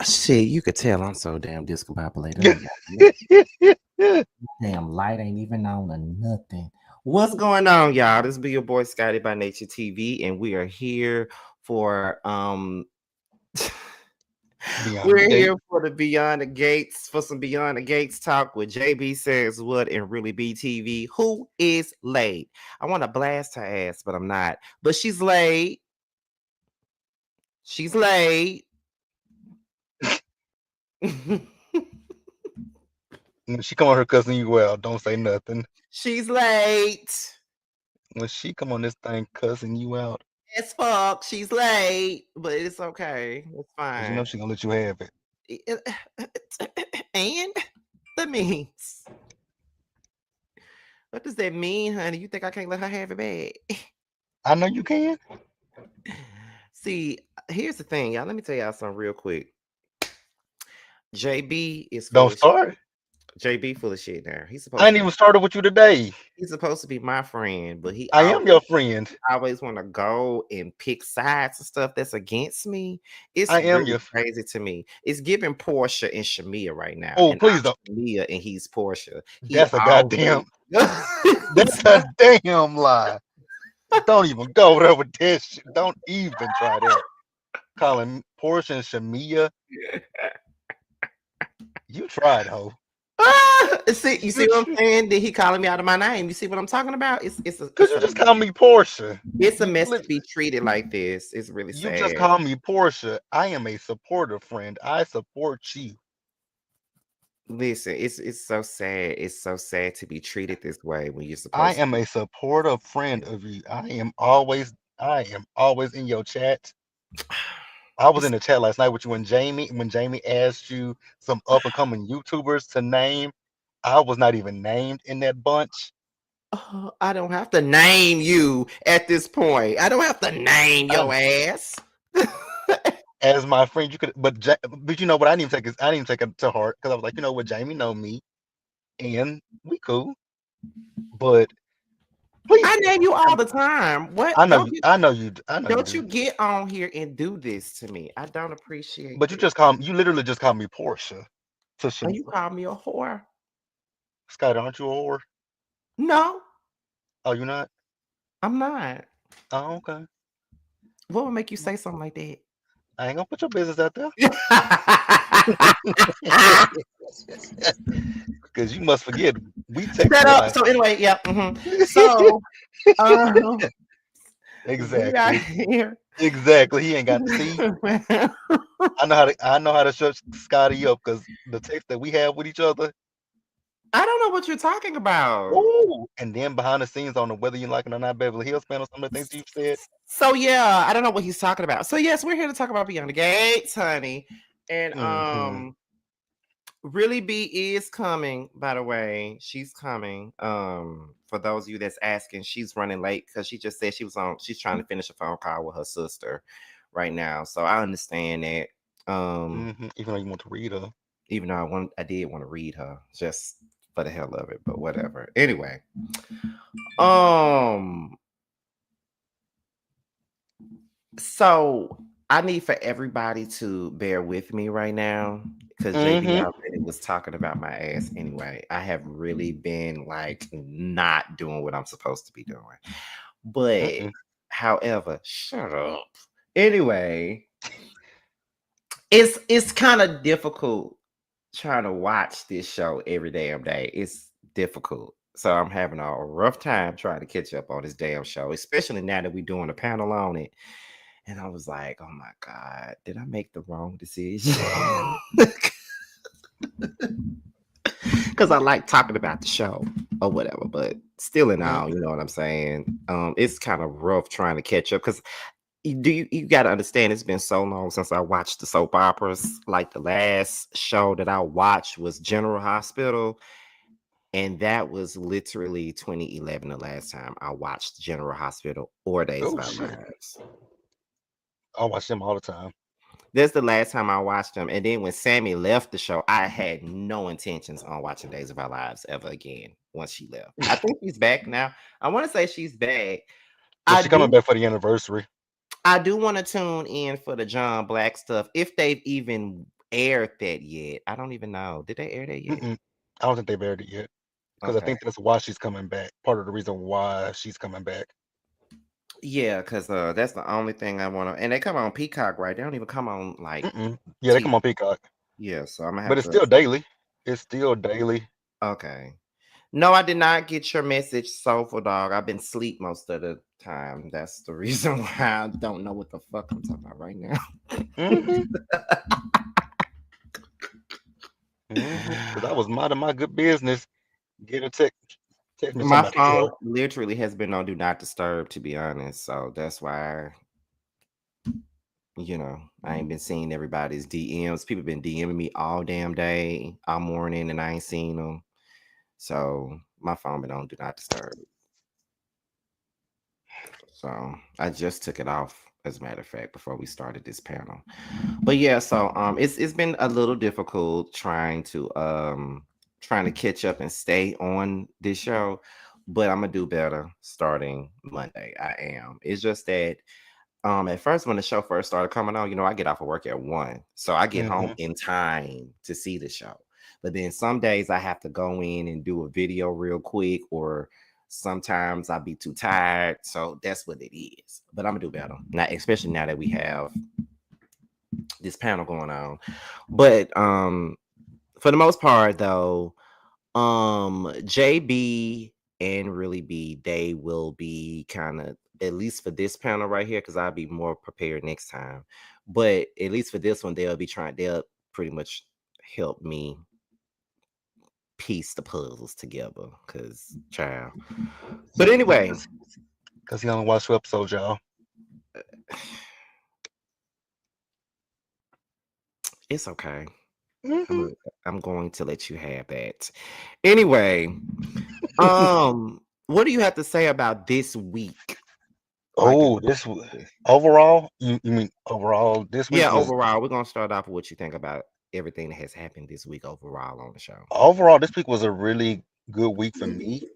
Shit, you could tell I'm so damn discombobulated. I ain't got nothing. Damn light ain't even on or nothing. What's going on, y'all? This be your boy Scotty by Nature TV, and we are here for Beyond the we're gate. here for the Beyond the Gates for some Beyond the Gates talk with JB Says What and Really BTV. Who is laid? I want to blast her ass, but I'm not. But she's laid. She's laid. When she come on her cussing you out, don't say nothing. She's late. When she come on this thing cussing you out, As fuck. She's late, but it's okay. It's cause you know fine. she gonna let you have it. And that means what does that mean, honey? You think I can't let her have it back? I know you can. See, here's the thing, y'all. Let me tell y'all something real quick. JB is full Don't of shit. start. JB full of shit now. He's I supposed ain't to be even started with you today. he's supposed to be my friend, but I am your friend. always want to go and pick sides and stuff that's against me. It's I am really your. crazy to me. It's giving Portia and Shamia right now, Oh, and please don't. I'm Shamia and he's Portia. He That's a always goddamn. That's a damn lie. Don't even go there with that shit. Don't even try that. Calling Portia and Shamia. You tried, ho. See, you see what I'm saying? Did he calling me out of my name? You see what I'm talking about? Cause you just call me Portia. It's a You mess to be treated like this. It's really You just sad. call me Portia. I am a supportive friend. I support you. Listen, it's so sad. It's so sad to be treated this way when you're I supposed to am be. a supportive friend of you. I am always in your chat. I was It's in the chat last night with you when Jamie asked you some up and coming YouTubers to name. I was not even named in that bunch. I don't have to name you at this point. I don't have to name I, your ass. as my friend, you could, but you know what? I didn't even take it to heart because I was like, you know what, Jamie know me and we cool. But please, I name you all the time. What? I know you. I know you. I know you Don't you do. get on here and do this to me. I don't appreciate But this. you literally just call me Portia. To Oh, you call me a whore? Scott, aren't you a whore? No, Oh, you not? I'm not. Oh, okay. What would make you say something like that? I ain't gonna put your business out there because you must forget we text Shut a up. lot. So anyway, yeah. So um, we are Exactly. here. Exactly. He ain't got to see. I know how to shut Scotty up because the text that we have with each other. I don't know what you're talking about. Ooh. And then behind the scenes on the whether you like it or not Beverly Hills fan or some of the things you've said. So yeah, I don't know what he's talking about. So yes, we're here to talk about Beyond the Gates, honey. And Hmm. Really B is coming, by the way. She's coming. For those of you that's asking, she's running late because she just said she's trying to finish a phone call with her sister right now. So I understand that. Um, Even though you want to read her. even though I did want to read her just for the hell of it, but whatever. Anyway, um, so I need for everybody to bear with me right now because JB Hmm. already was talking about my ass anyway. I have really been like not doing what I'm supposed to be doing. But Mm-mm. however, shut up. Anyway, it's kind of difficult trying to watch this show every damn day. It's difficult. So I'm having a rough time trying to catch up on this damn show, especially now that we're doing a panel on it. And I was like, oh my God, did I make the wrong decision? Because I like talking about the show or whatever, but still in all, you know what I'm saying? It's kind of rough trying to catch up because you got to understand it's been so long since I watched the soap operas. Like the last show that I watched was General Hospital, and that was literally 2011 the last time I watched General Hospital or Days of Oh Our shit. Lives. I watch them all the time. That's the last time I watched them. And then when Sammy left the show, I had no intentions on watching Days of Our Lives ever again once she left. I think she's back now. I want to say she's back. Yeah, I she coming do back for the anniversary. I do want to tune in for the John Black stuff if they've even aired that yet. I don't even know. Did they air that yet? Mm-mm. I don't think they've aired it yet because I Okay. think that's why she's coming back. Part of the reason why she's coming back. Yeah, because that's the only thing I want to. And they come on Peacock, right? They don't even come on like Mm-mm. Yeah, they TV. come on Peacock, Yeah, so I'm gonna but have it's to. still daily. It's still daily. Okay. No, I did not get your message, Soulful Dog. I've been asleep most of the time. That's the reason why I don't know what the fuck I'm talking about right now. Mm-hmm. Mm-hmm. Because I was minding my good business. Get a text me My something about the phone show. literally has been on do not disturb, to be honest. So that's why, I ain't been seeing everybody's DMs. People been DMing me all damn day, all morning, and I ain't seen them. So my phone been on do not disturb. So I just took it off, as a matter of fact, before we started this panel. But yeah, so it's been a little difficult trying to catch up and stay on this show, but I'm gonna do better starting Monday. I am. It's just that at first when the show first started coming on, I get off of work at 1. So I get home Mm-hmm. in time to see the show. But then some days I have to go in and do a video real quick, or sometimes I'll be too tired. So that's what it is. But I'm gonna do better. Now, especially now that we have this panel going on. But for the most part though, JB and Really B, they will be kind of, at least for this panel right here, because I'll be more prepared next time. But at least for this one, they'll pretty much help me piece the puzzles together. Cause child. But Yeah, anyway, because he only watched 2 episodes, y'all. it's okay. Mm-hmm. I'm going to let you have that. Anyway, what do you have to say about this week? Like, Oh, overall. You mean overall this week? yeah, Was overall, we're gonna start off with what you think about everything that has happened this week overall on the show. overall this week was a really good week for me.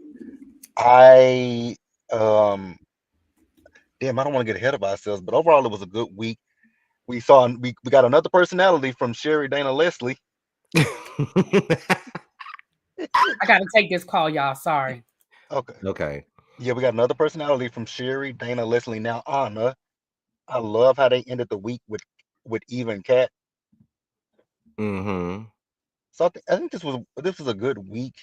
I um damn, I don't want to get ahead of ourselves, but overall it was a good week. We got another personality from Sherry Dana Leslie. I gotta take this call, y'all. Sorry. Okay. Okay. Yeah, we got another personality from Sherry Dana Leslie. Now Anna. I love how they ended the week with Eva and Kat. Mm-hmm. So I think this was a good week.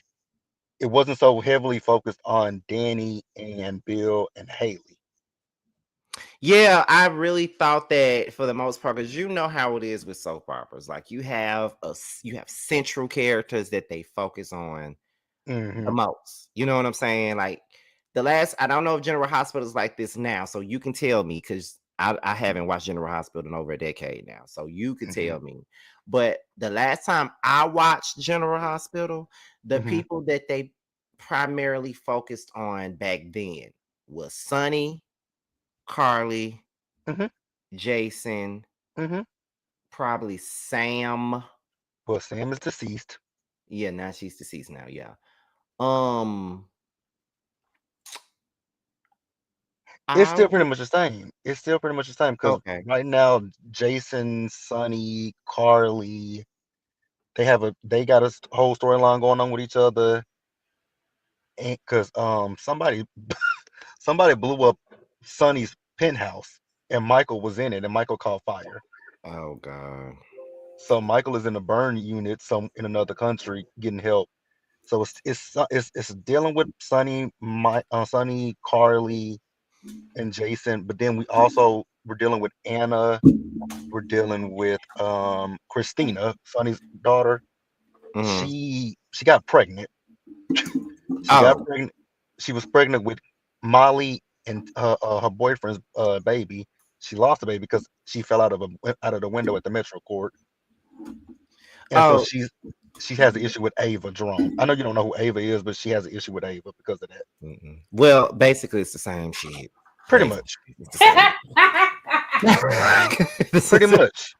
It wasn't so heavily focused on Danny and Bill and Haley. Yeah, I really thought that for the most part, because you know how it is with soap operas. Like you have central characters that they focus on the Hmm. most. You know what I'm saying? Like I don't know if General Hospital is like this now, so you can tell me because I haven't watched General Hospital in over a decade now, so you could Hmm. tell me. But the last time I watched General Hospital, the Hmm. people that they primarily focused on back then was Sonny, Carly, Hmm. Jason, Hmm. probably Sam. Well, Sam is deceased. Yeah, now she's deceased now. Yeah. Um, It's I still pretty would much the same. It's still pretty much the same because okay. right now, Jason, Sonny, Carly, they got a whole storyline going on with each other. And because somebody blew up Sonny's penthouse, and Michael was in it, and Michael caught fire. Oh God. So Michael is in a burn unit, some in another country, getting help. So it's dealing with Sonny, Carly, and Jason. But then we're dealing with Anna. We're dealing with Christina, Sonny's daughter. Mm-hmm. She got pregnant. She got Oh, pregnant. She was pregnant with Molly and her boyfriend's baby. She lost the baby because she fell out of the window at the Metro Court, and so oh, she has an issue with Ava Jerome. I know you don't know who Ava is, but she has an issue with Ava because of that. mm-mm. Well, basically, it's the same shit. Pretty Basically, much, it's the same. pretty much.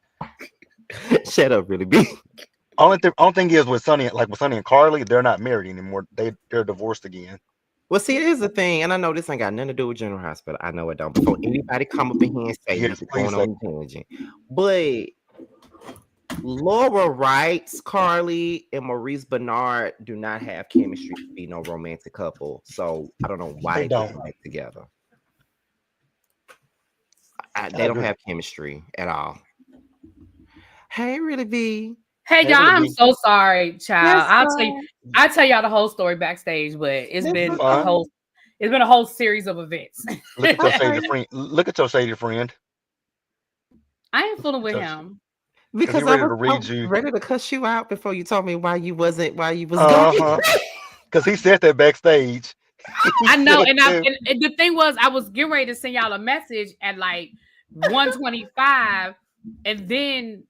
Shut up, really big. Only thing is with Sonny and Carly, they're not married anymore. They're divorced again. Well, see, here's the thing, and I know this ain't got nothing to do with General Hospital. I know it don't. Before anybody come up in here and say we Yes, just please going say. on a tangent, but Laura writes Carly and Maurice Bernard do not have chemistry to be no romantic couple. So I don't know why They they put don't. them back together. I They don't agree. have chemistry at all. Hey, really, V. Hey Hey, y'all, really I'm be. so sorry, child. Yes, sir. I'll tell y'all the whole story backstage, but This You is fine? it's been a whole series of events. Look at your shady okay. friend. Look at your shady friend. I ain't fooling with him. Because he Because ready to I read was you. ready to cuss you out before you told me why you was gone. Uh-huh. Because he said that backstage. He I know, said and that. the thing was, I was getting ready to send y'all a message at like 1:25, and then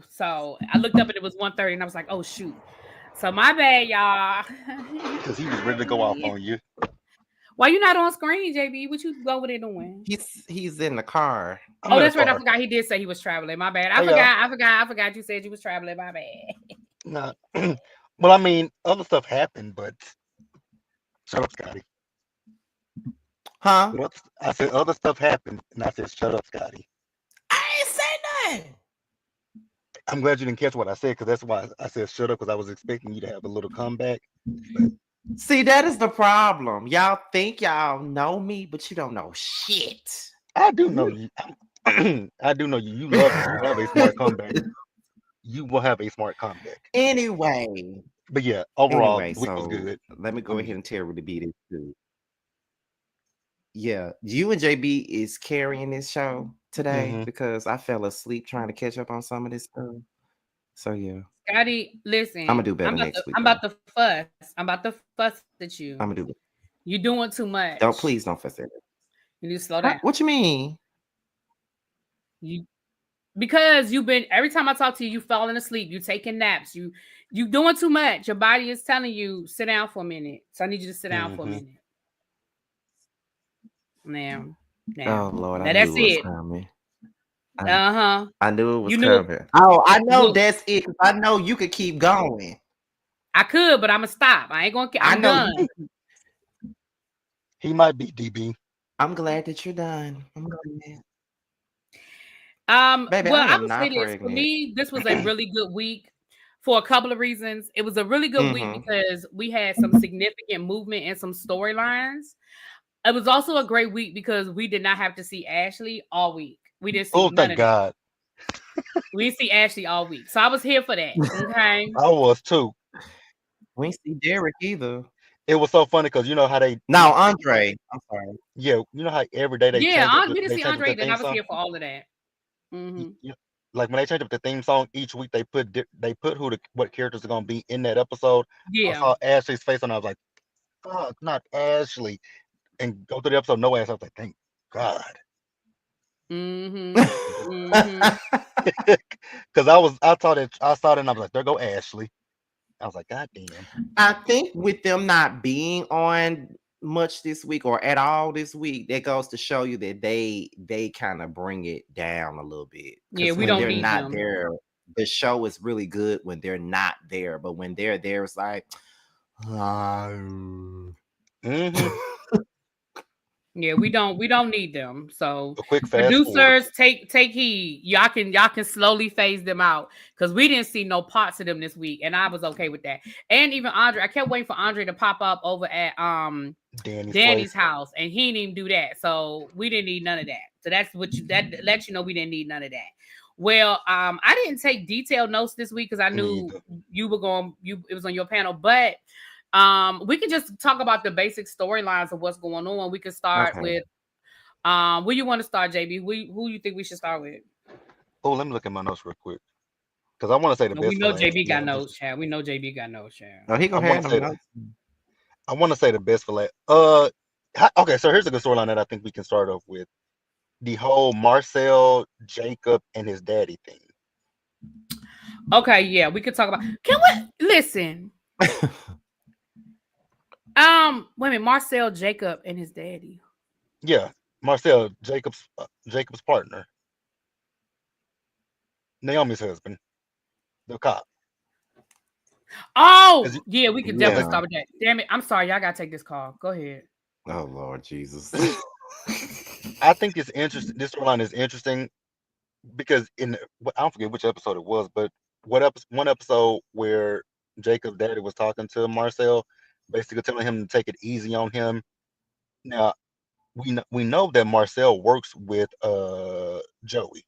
so I looked up and it was 1:30, and I was like, oh shoot. So my bad, y'all. Because he was ready to go off on you. Why you not on screen, JB? What you go over there doing? He's in the car. I'm Oh, in the that's right. I car. forgot he did say he was traveling. My bad. Hey, y'all. I forgot you said you was traveling. My bad. Nah. Well, I mean, other stuff happened, but shut up, Scotty. Huh? I said other stuff happened, and I said, shut up, Scotty. I ain't say nothing. I'm glad you didn't catch what I said because that's why I said shut up because I was expecting you to have a little comeback. But See, that is the problem. Y'all think y'all know me, but you don't know shit. I do know you. I do know you. You love to have a smart comeback. You will have a smart comeback. Anyway, But yeah, overall, anyway, the week was so good. let me I go ahead mean, and tell Rudy beat it too. Yeah, you and JB is carrying this show today hmm because I fell asleep trying to catch up on some of this stuff. So yeah, Scotty, I'm gonna listen, do better next week I'm though. about to fuss. I'm about to fuss at you. I'm gonna do. You're doing too Don't much. please don't fuss at it. You need to slow down. What you mean? You because you've been every time I talk to you, you falling asleep. You taking naps. You doing too much. Your body is telling you sit down for a minute. So I need you to sit down for a hmm minute. Now, Oh Lord, I now knew that's it was it. coming. I, Uh-huh. I knew it was You knew coming. Oh, I know look, that's it. 'Cause I know you could keep going. I could, but I'm gonna stop. I ain't gonna I I'm know done. you. he might be DB. I'm glad that you're done. I'm glad. Baby, Well, I I am would say not this. For pregnant. me, this was a really good week for a couple of reasons. It was a really good week Mm-hmm. because we had some significant movement and some storylines. It was also a great week because we did not have to see Ashley all week. We didn't see Oh, none thank of that. God. We didn't see Ashley all week. So I was here for that. Okay. I was too. We ain't see Derek either. It was so funny because you know how No, Andre. I'm sorry. yeah, you know how every day Yeah, they we didn't see change up Andre, their then I theme was song. here for all of that. Mm-hmm. Like when they change up the theme song each week, they put what characters are gonna be in that episode. I Yeah. saw Ashley's face and I was like, "Fuck, not Ashley!" And go through the episode, no Ash. I was like, "Thank God," Mm-hmm. Mm-hmm. because I saw it and I was like, "There go Ashley." I was like, "God damn." I think with them not being on much this week or at all this week, that goes to show you that they kind of bring it down a little bit. Yeah, Because we when don't they're need not them. there, the show is really good when they're not there. But when they're there, it's like, hmm Yeah, we don't need them. So A quick fast forward. producers, take heed. Y'all can slowly phase them out because we didn't see no parts of them this week, and I was okay with that. And even Andre, I kept waiting for Andre to pop up over at Danny's Danny's place. house, and he didn't even do that. So we didn't need none of that. So that lets you know we didn't need none of that. Well, I didn't take detailed notes this week because I Me knew either. you were going. It was on your panel, but we can just talk about the basic storylines of what's going on. We can start okay. with where you want to start, JB? Who you think we should start with? Oh, let me look at my notes real quick because I want to say the No, we best for know last. JB got Yeah, notes, Chad. We know JB got notes, Chad. Oh, he I gonna want have to them say notes. I want to say the best for last. Okay, so here's a good storyline that I think we can start off with: the whole Marcel, Jacob, and his daddy thing. Okay, yeah, we could talk about. Can we listen? Wait a minute, Marcel, Jacob, and his daddy. Yeah, Marcel, Jacob's partner, Naomi's husband, the cop. Oh, 'Cause yeah, we could definitely Yeah. start with that. Damn it, I'm sorry, y'all gotta take this call. Go ahead. Oh Lord Jesus. I think it's interesting. This storyline is interesting because I don't forget which episode it was, but one episode where Jacob's daddy was talking to Marcel, basically telling him to take it easy on him. Now we know that Marcel works with Joey.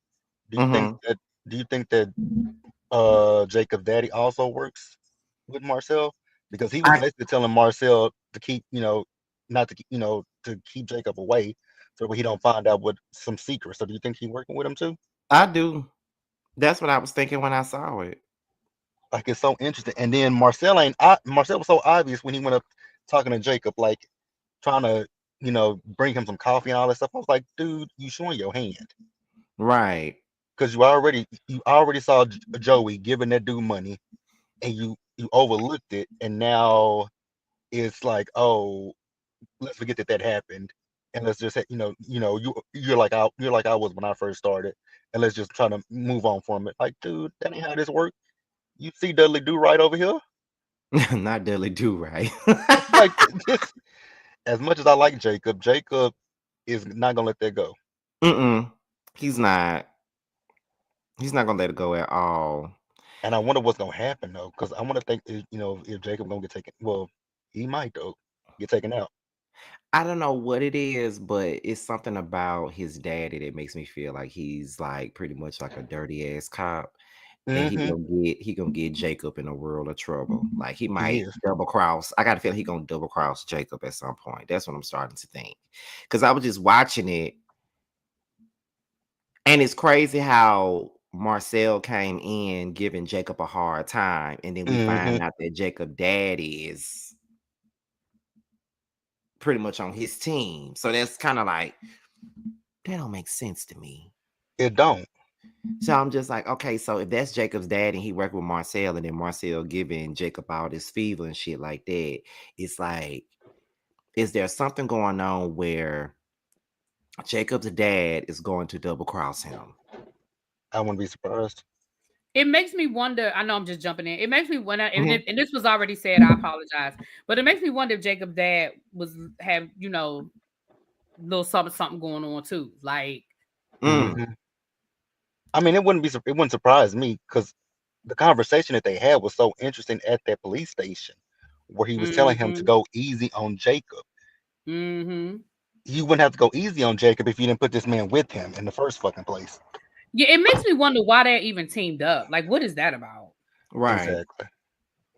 Do you think Mm-hmm. that do you think that Jacob's daddy also works with Marcel? Because he was I basically telling Marcel to keep, not to keep, to keep Jacob away so he don't find out what some secrets. So do you think he working with him too? I do. That's what I was thinking when I saw it. Like it's so interesting. And then Marcel was so obvious when he went up talking to Jacob, like trying to, bring him some coffee and all that stuff. I was like, dude, you showing your hand Right. because you already saw Joey giving that dude money, and you overlooked it, and now it's like, oh, let's forget that happened, and let's just you're like I was when I first started, and let's just try to move on from it. Like, dude, that ain't how this works. You see Dudley do right over here. Not Dudley Do Right. Like this, as much as I like Jacob is not gonna let that go. Mm-mm. He's not. He's not gonna let it go at all. And I wonder what's gonna happen though, because I want to think, if Jacob gonna get taken. Well, he might though get taken out. I don't know what it is, but it's something about his daddy that makes me feel like he's like pretty much like a dirty ass cop. And he Hmm. gonna get Jacob in a world of trouble. Like he He might is. double cross. I got a feeling he gonna double cross Jacob at some point. That's what I'm starting to think. Because I was just watching it, and it's crazy how Marcel came in giving Jacob a hard time, and then we Hmm. find out that Jacob daddy is pretty much on his team. So that's kind of like that don't make sense to me. It don't. So I'm just like, okay, so if that's Jacob's dad and he worked with Marcel, and then Marcel giving Jacob all this fever and shit like that, it's like, is there something going on where Jacob's dad is going to double cross him? I wouldn't be surprised. It makes me wonder. I know I'm just jumping in. It makes me wonder, Mhm. and this was already said. I apologize, but it makes me wonder if Jacob's dad have little something going on too. Like, Mm. Hmm. I mean, it wouldn't surprise me because the conversation that they had was so interesting at that police station, where he was telling him to mm-hmm, go easy on Jacob. mm-hmm. You wouldn't have to go easy on Jacob if you didn't put this man with him in the first fucking place. Yeah, it makes me wonder why they're even teamed up. Like, what is that about? Right. Exactly.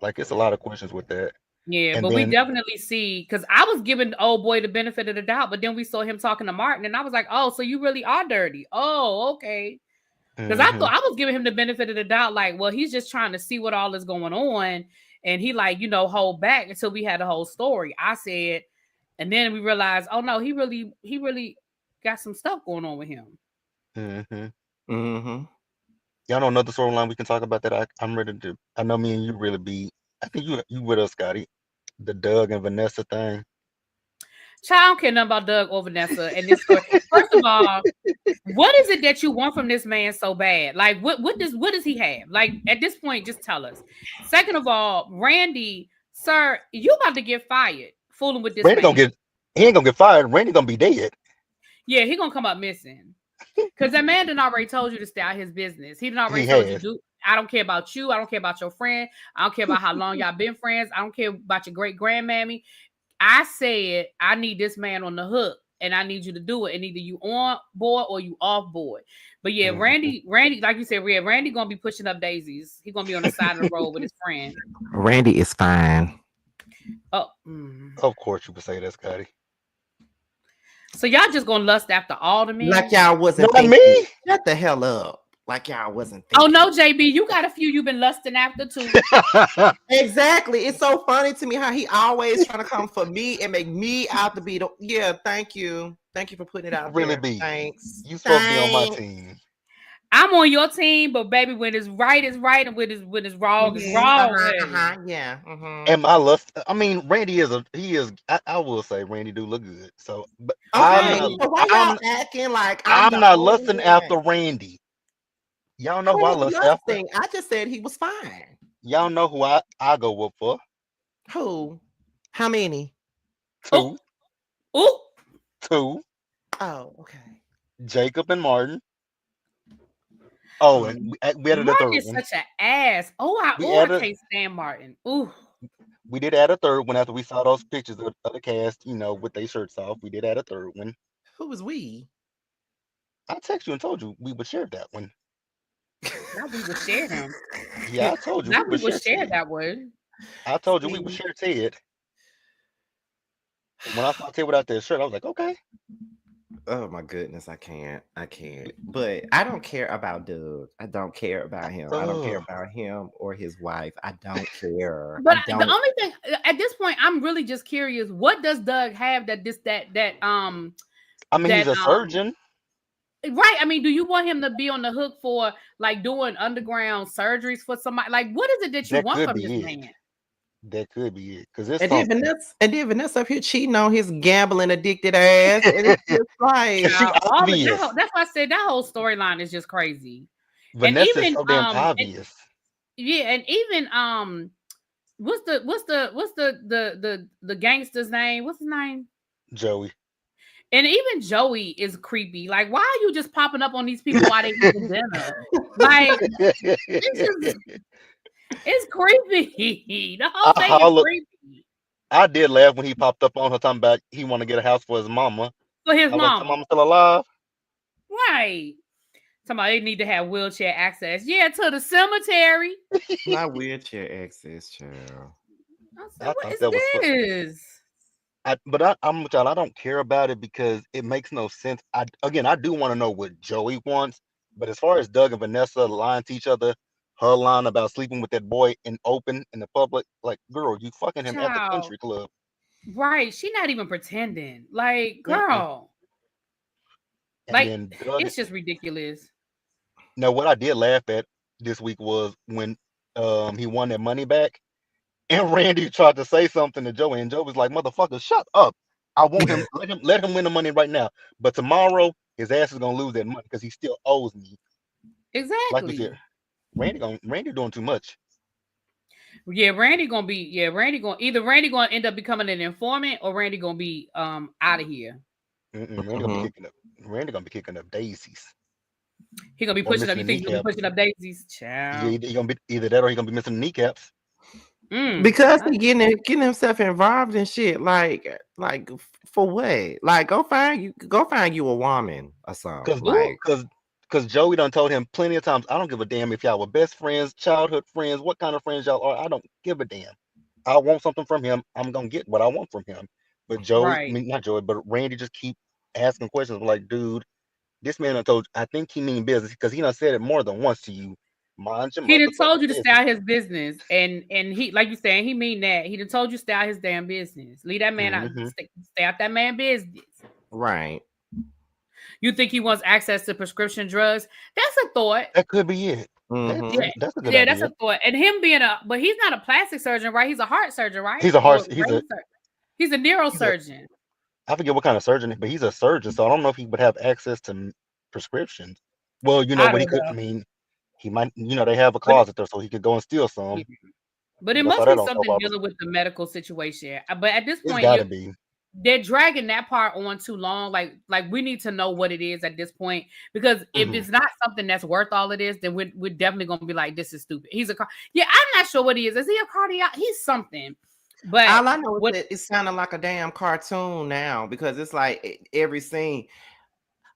Like it's a lot of questions with that. Yeah, And but we then, definitely see because I was giving the old boy the benefit of the doubt, but then we saw him talking to Martin, and I was like, oh, so you really are dirty. Oh, okay. Because I hmm thought I was giving him the benefit of the doubt, like, well, he's just trying to see what all is going on, and he like, hold back until we had the whole story. I said, and then we realized, oh no, he really got some stuff going on with him. hmm Mm-hmm. y'all know another storyline we can talk about that I'm ready to. I know me and you really be. I think you with us, Scotty. The Doug and Vanessa thing. Child, I don't care nothing about Doug or Vanessa and this story. First of all, what is it that you want from this man so bad? Like, what does he have? Like, at this point, just tell us. Second of all, Randy, sir, you about to get fired fooling with this Randy gonna man. get. He ain't gonna get fired. Randy gonna be dead. Yeah, he gonna come up missing. Because that man done already told you to stay out his business. He done He already told you, has. do I don't care about you. I don't care about your friend. I don't care about how long y'all been friends. I don't care about your great grandmammy. I said I need this man on the hook, and I need you to do it. And either you on board or you off board. But yeah, Hmm. Randy, like you said, Randy gonna be pushing up daisies. He gonna be on the side of the road with his friend. Randy is fine. Oh, Of course, you would say that, Scotty. so y'all just gonna lust after all the Like men? y'all wasn't Not thinking. me. Shut the hell up. Like y'all wasn't Oh thinking. no, JB, you got a few you've been lusting after too. Exactly. It's so funny to me how he always trying to come for me and make me out to be the. Yeah, thank you. Thank you for putting it You out really there. be. Thanks. You supposed to be on my Thanks. team. I'm on your team, but baby, when it's right, it's right, and when it's wrong, it's wrong. Hey. Yeah. Mm-hmm. And my lust. I mean, Randy is a. He is. I will say Randy do look good. So, but Okay. Mm. So why I'm y'all acting like I'm I'm the not only lusting one? after Randy. Y'all I know who I wasn't lust after. lusting. I just said he was fine. Y'all know who I go up for. Who? How many? Two, Oh, oh, two. Oh, okay. Jacob and Martin. Oh, and we added a Martin third is one. such an ass. We I added can't stand Martin. Ooh. we did add a third one after we saw those pictures of the cast, with their shirts off. We did add a third one. Who was we? I texted you and told you we would share that one. Not we would share him. Yeah, I told you we Not we would would share share Ted. that one. I told you we would See, share Ted. When I saw Ted without that shirt, I was like, okay. oh my goodness, I can't. But I don't care about Doug. I don't care about him. I don't care Ugh. about him or his wife. I don't care. I But the don't. only thing at this point, I'm really just curious. What does Doug have that I mean, he's that a surgeon. right? I mean, do you want him to be on the hook for like doing underground surgeries for somebody? Like, what is it that you That want could from this be it. man? That could be it. Because it's And then something. Vanessa, up here cheating on his gambling addicted ass, and it's just like, Cause she Child, obvious. that's why I said that whole storyline is just crazy. And Vanessa's even so damn obvious. yeah, and even what's the gangster's name? What's his name? Joey. And even Joey is creepy. Like, why are you just popping up on these people while they eating dinner? Like, it's creepy. The whole I thing is hollered. creepy I did laugh when he popped up on her talking about he want to get a house for his mama. for his I was like, your mama. mama still alive? Right. Somebody need to have wheelchair access. Yeah, to the cemetery. not wheelchair access, child. I said, I what thought is that was funny. this? I'm with y'all. I don't care about it because it makes no sense. I do want to know what Joey wants, but as far as Doug and Vanessa lying to each other, her line about sleeping with that boy in the public, like, girl, you fucking him at the Child. country club. Right. She not even pretending. Like, Mm-mm. girl. And Like, then Doug. it's just ridiculous. Now, what I did laugh at this week was when he won that money back, and Randy tried to say something to Joey, and Joe was like, "Motherfucker, shut up! I want him. Let him win the money right now. But tomorrow, his ass is gonna lose that money because he still owes me." Like we Exactly. said, Randy doing too much. Yeah, Randy gonna end up becoming an informant or Randy gonna be out of here. Mm-mm, Mhm. Randy gonna be kicking up daisies He gonna be or pushing up. missing You the think he gonna be kneecaps. pushing up daisies? Yeah, Child. he gonna be either that or he gonna be missing the kneecaps. Because I- he getting himself involved in shit for what? Like go find you a woman or something. Cause, Ooh, Like cause, cause Joey done told him plenty of times. I don't give a damn if y'all were best friends, childhood friends, what kind of friends y'all are. I don't give a damn. I want something from him. I'm gonna get what I want from him. But Joey, I right. mean not Joey, but Randy just keep asking questions like, dude, this man done told. I think he mean business because he done said it more than once to you. Mind your He done told motherfucking you to stay business. out his business, and he, like you saying, he mean that. He done told you stay out his damn business. Leave that man out. Hmm Stay out that man business. right. You think he wants access to prescription drugs? That's a thought. That could be it. Yeah, That's a good yeah, that's idea. a thought. And him being but he's not a plastic surgeon, right? He's a heart surgeon, right? He's a Or heart. brain surgeon. He's a He's a neurosurgeon. I forget what kind of surgeon, but he's a surgeon, so I don't know if he would have access to prescriptions. Well, I but he don't could. know, I mean, he might. They have a but closet there, so he could go and steal yeah. some. But it But I saw must that be on soap something operas. dealing with the medical situation. But at this It's point, got to be. they're dragging that part on too long. Like we need to know what it is at this point, because if Hmm it's not something that's worth all of this, then we're definitely gonna be like, this is stupid. Yeah, I'm not sure what he is. Is he a cardiac? He's something. But All I know is what that it's sounding like a damn cartoon now because it's like every scene.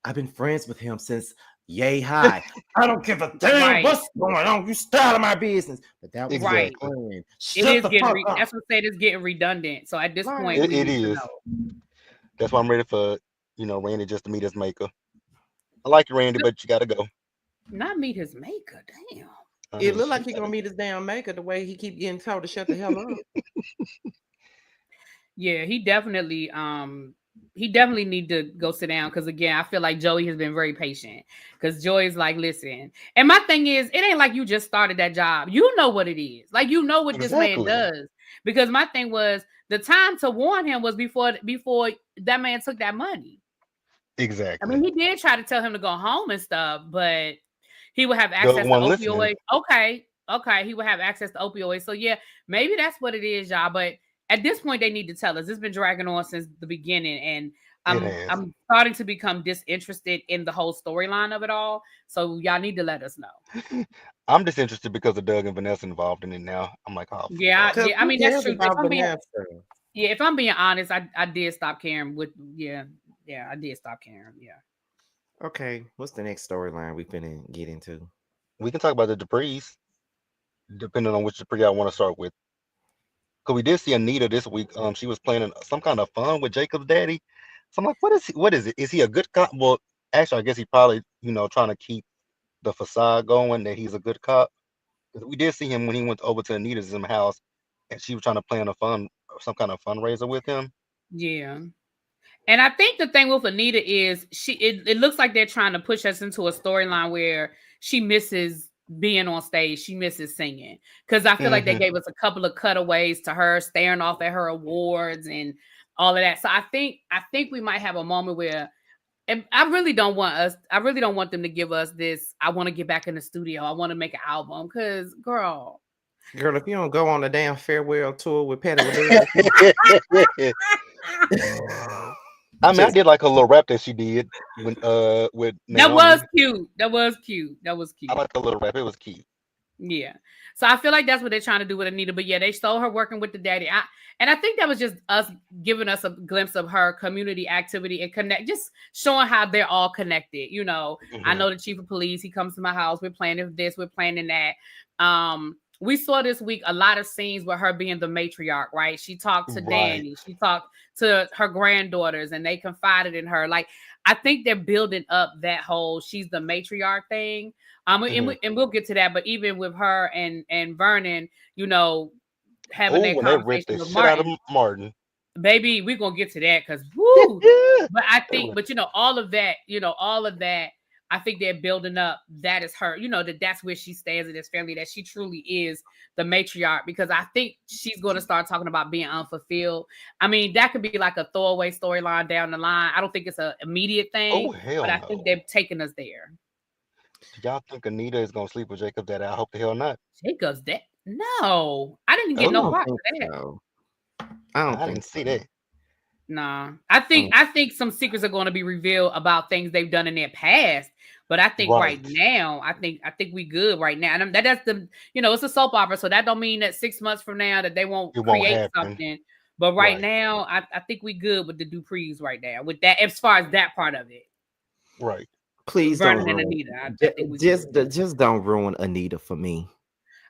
I've been friends with him since yay high. I don't give a damn right, what's going on. You stay out of my business. But that was my right. Exactly. friend. It Shut is the getting fuck up. that's what I said, it's getting redundant. So at this point, Like, we It need to is. know. That's why I'm ready for Randy just to meet his maker. I like you, Randy, but you got to go. Not meet his maker. Damn. it looked like Shit, he gonna meet his damn maker the way he keep getting told to shut the hell up. Yeah, he definitely need to go sit down, because again, I feel like Joey has been very patient, because Joey's like, listen. And my thing is, it ain't like you just started that job. You know what it is. Like, you know what this man exactly. does. Because my thing was, the time to warn him was before that man took that money. I Exactly. mean, he did try to tell him to go home and stuff, but he would have Doug access to wasn't listening. opioids. Okay, he would have access to opioids. So yeah, maybe that's what it is, y'all. But at this point, they need to tell us. It's been dragging on since the beginning, and It I'm has. I'm starting to become disinterested in the whole storyline of it all. So y'all need to let us know. I'm disinterested because of Doug and Vanessa involved in it now. I'm like, oh Yeah, fuck. Because yeah. I who mean that's cares true. If about I'm being Vanessa? Yeah, if I'm being honest, I did stop caring with I did stop caring. Yeah. Okay, what's the next storyline we finna get into? We can talk about the Duprees, depending on which Dupree I want to start with. Because we did see Anita this week. She was playing some kind of fun with Jacob's daddy. So I'm like, what is he? What is it? Is he a good cop? Well, actually, I guess he probably, trying to keep the facade going that he's a good cop. 'Cause we did see him when he went over to Anita's house, and she was trying to plan a some kind of fundraiser with him. Yeah. And I think the thing with Anita is it looks like they're trying to push us into a storyline where she misses being on stage. She misses singing. Because I feel like they Hmm. gave us a couple of cutaways to her staring off at her awards and all of that. So I think we might have a moment where and I really don't want them to give us this. I want to get back in the studio. I want to make an album. Cause girl. Girl, if you don't go on a damn farewell tour with Patti LaBelle, I mean, I just did like a little rap that she did when with That was Naomi. cute. That was cute. That was I cute. like the little rap. It was cute. Yeah. So I feel like that's what they're trying to do with Anita. But yeah, they stole her working with the daddy. And I think that was just us giving us a glimpse of her community activity and just showing how they're all connected. I Hmm. know the chief of police, he comes to my house. We're planning this, we're planning that. We saw this week a lot of scenes with her being the matriarch, right? She talked to Right. Danny, she talked to her granddaughters, and they confided in her. Like, I think they're building up that whole she's the matriarch thing. Hmm. And we'll get to that. But even with her and Vernon, you know, having Oh, that when they ripped conversation the with shit out of Martin, Martin. baby, we're gonna get to that because whoo. But I They think, were- but all of that, all of that, I think they're building up. That is her, that's where she stands in this family. That she truly is the matriarch because I think she's going to start talking about being unfulfilled. I mean, that could be like a throwaway storyline down the line. I don't think it's an immediate thing, oh hell but I think no. they're taking us there. Do y'all think Anita is gonna sleep with Jacob? That I hope the hell not. Jacob's that? No, I didn't get I no Oh, don't part think of that. so. I don't I think didn't see so. that. Nah, I think Mm. I think some secrets are going to be revealed about things they've done in their past. But I think right Right. now, I think we good right now. And that's it's a soap opera, so that don't mean that 6 months from now that they won't It won't create happen. something. But right Right. now, I think we good with the Duprees right now. With that, as far as that part of it, Right. Please don't Vernon and ruin. Anita, I think we Just, good. just don't ruin Anita for me.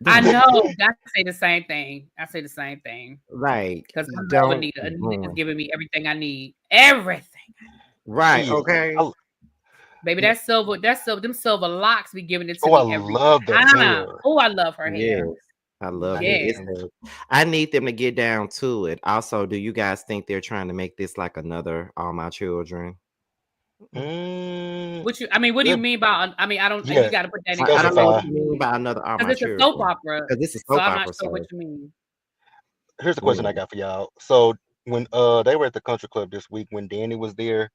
I Don't know. I say the same thing. I say the same thing like because I love don't Anita. Anita is ruin. giving me everything I need. Everything. Right? She is. Okay. Baby, Yeah. them silver locks be giving it to Oh, I me every love that time. hair. Oh, I love her Yes, hair. I love it. It's Yes. Man. a, I need them to get down to it. Also, do you guys think they're trying to make this like another All My Children? Mm, What do you good. mean by, I don't, you Yeah. got to put that in I don't know what Specify. context. you mean by another All My Because it's a soap Children opera. because this is So soap I'm not opera. sure what So you mean. Here's the question I yeah, got for y'all. So when they were at the country club this week when Danny was there,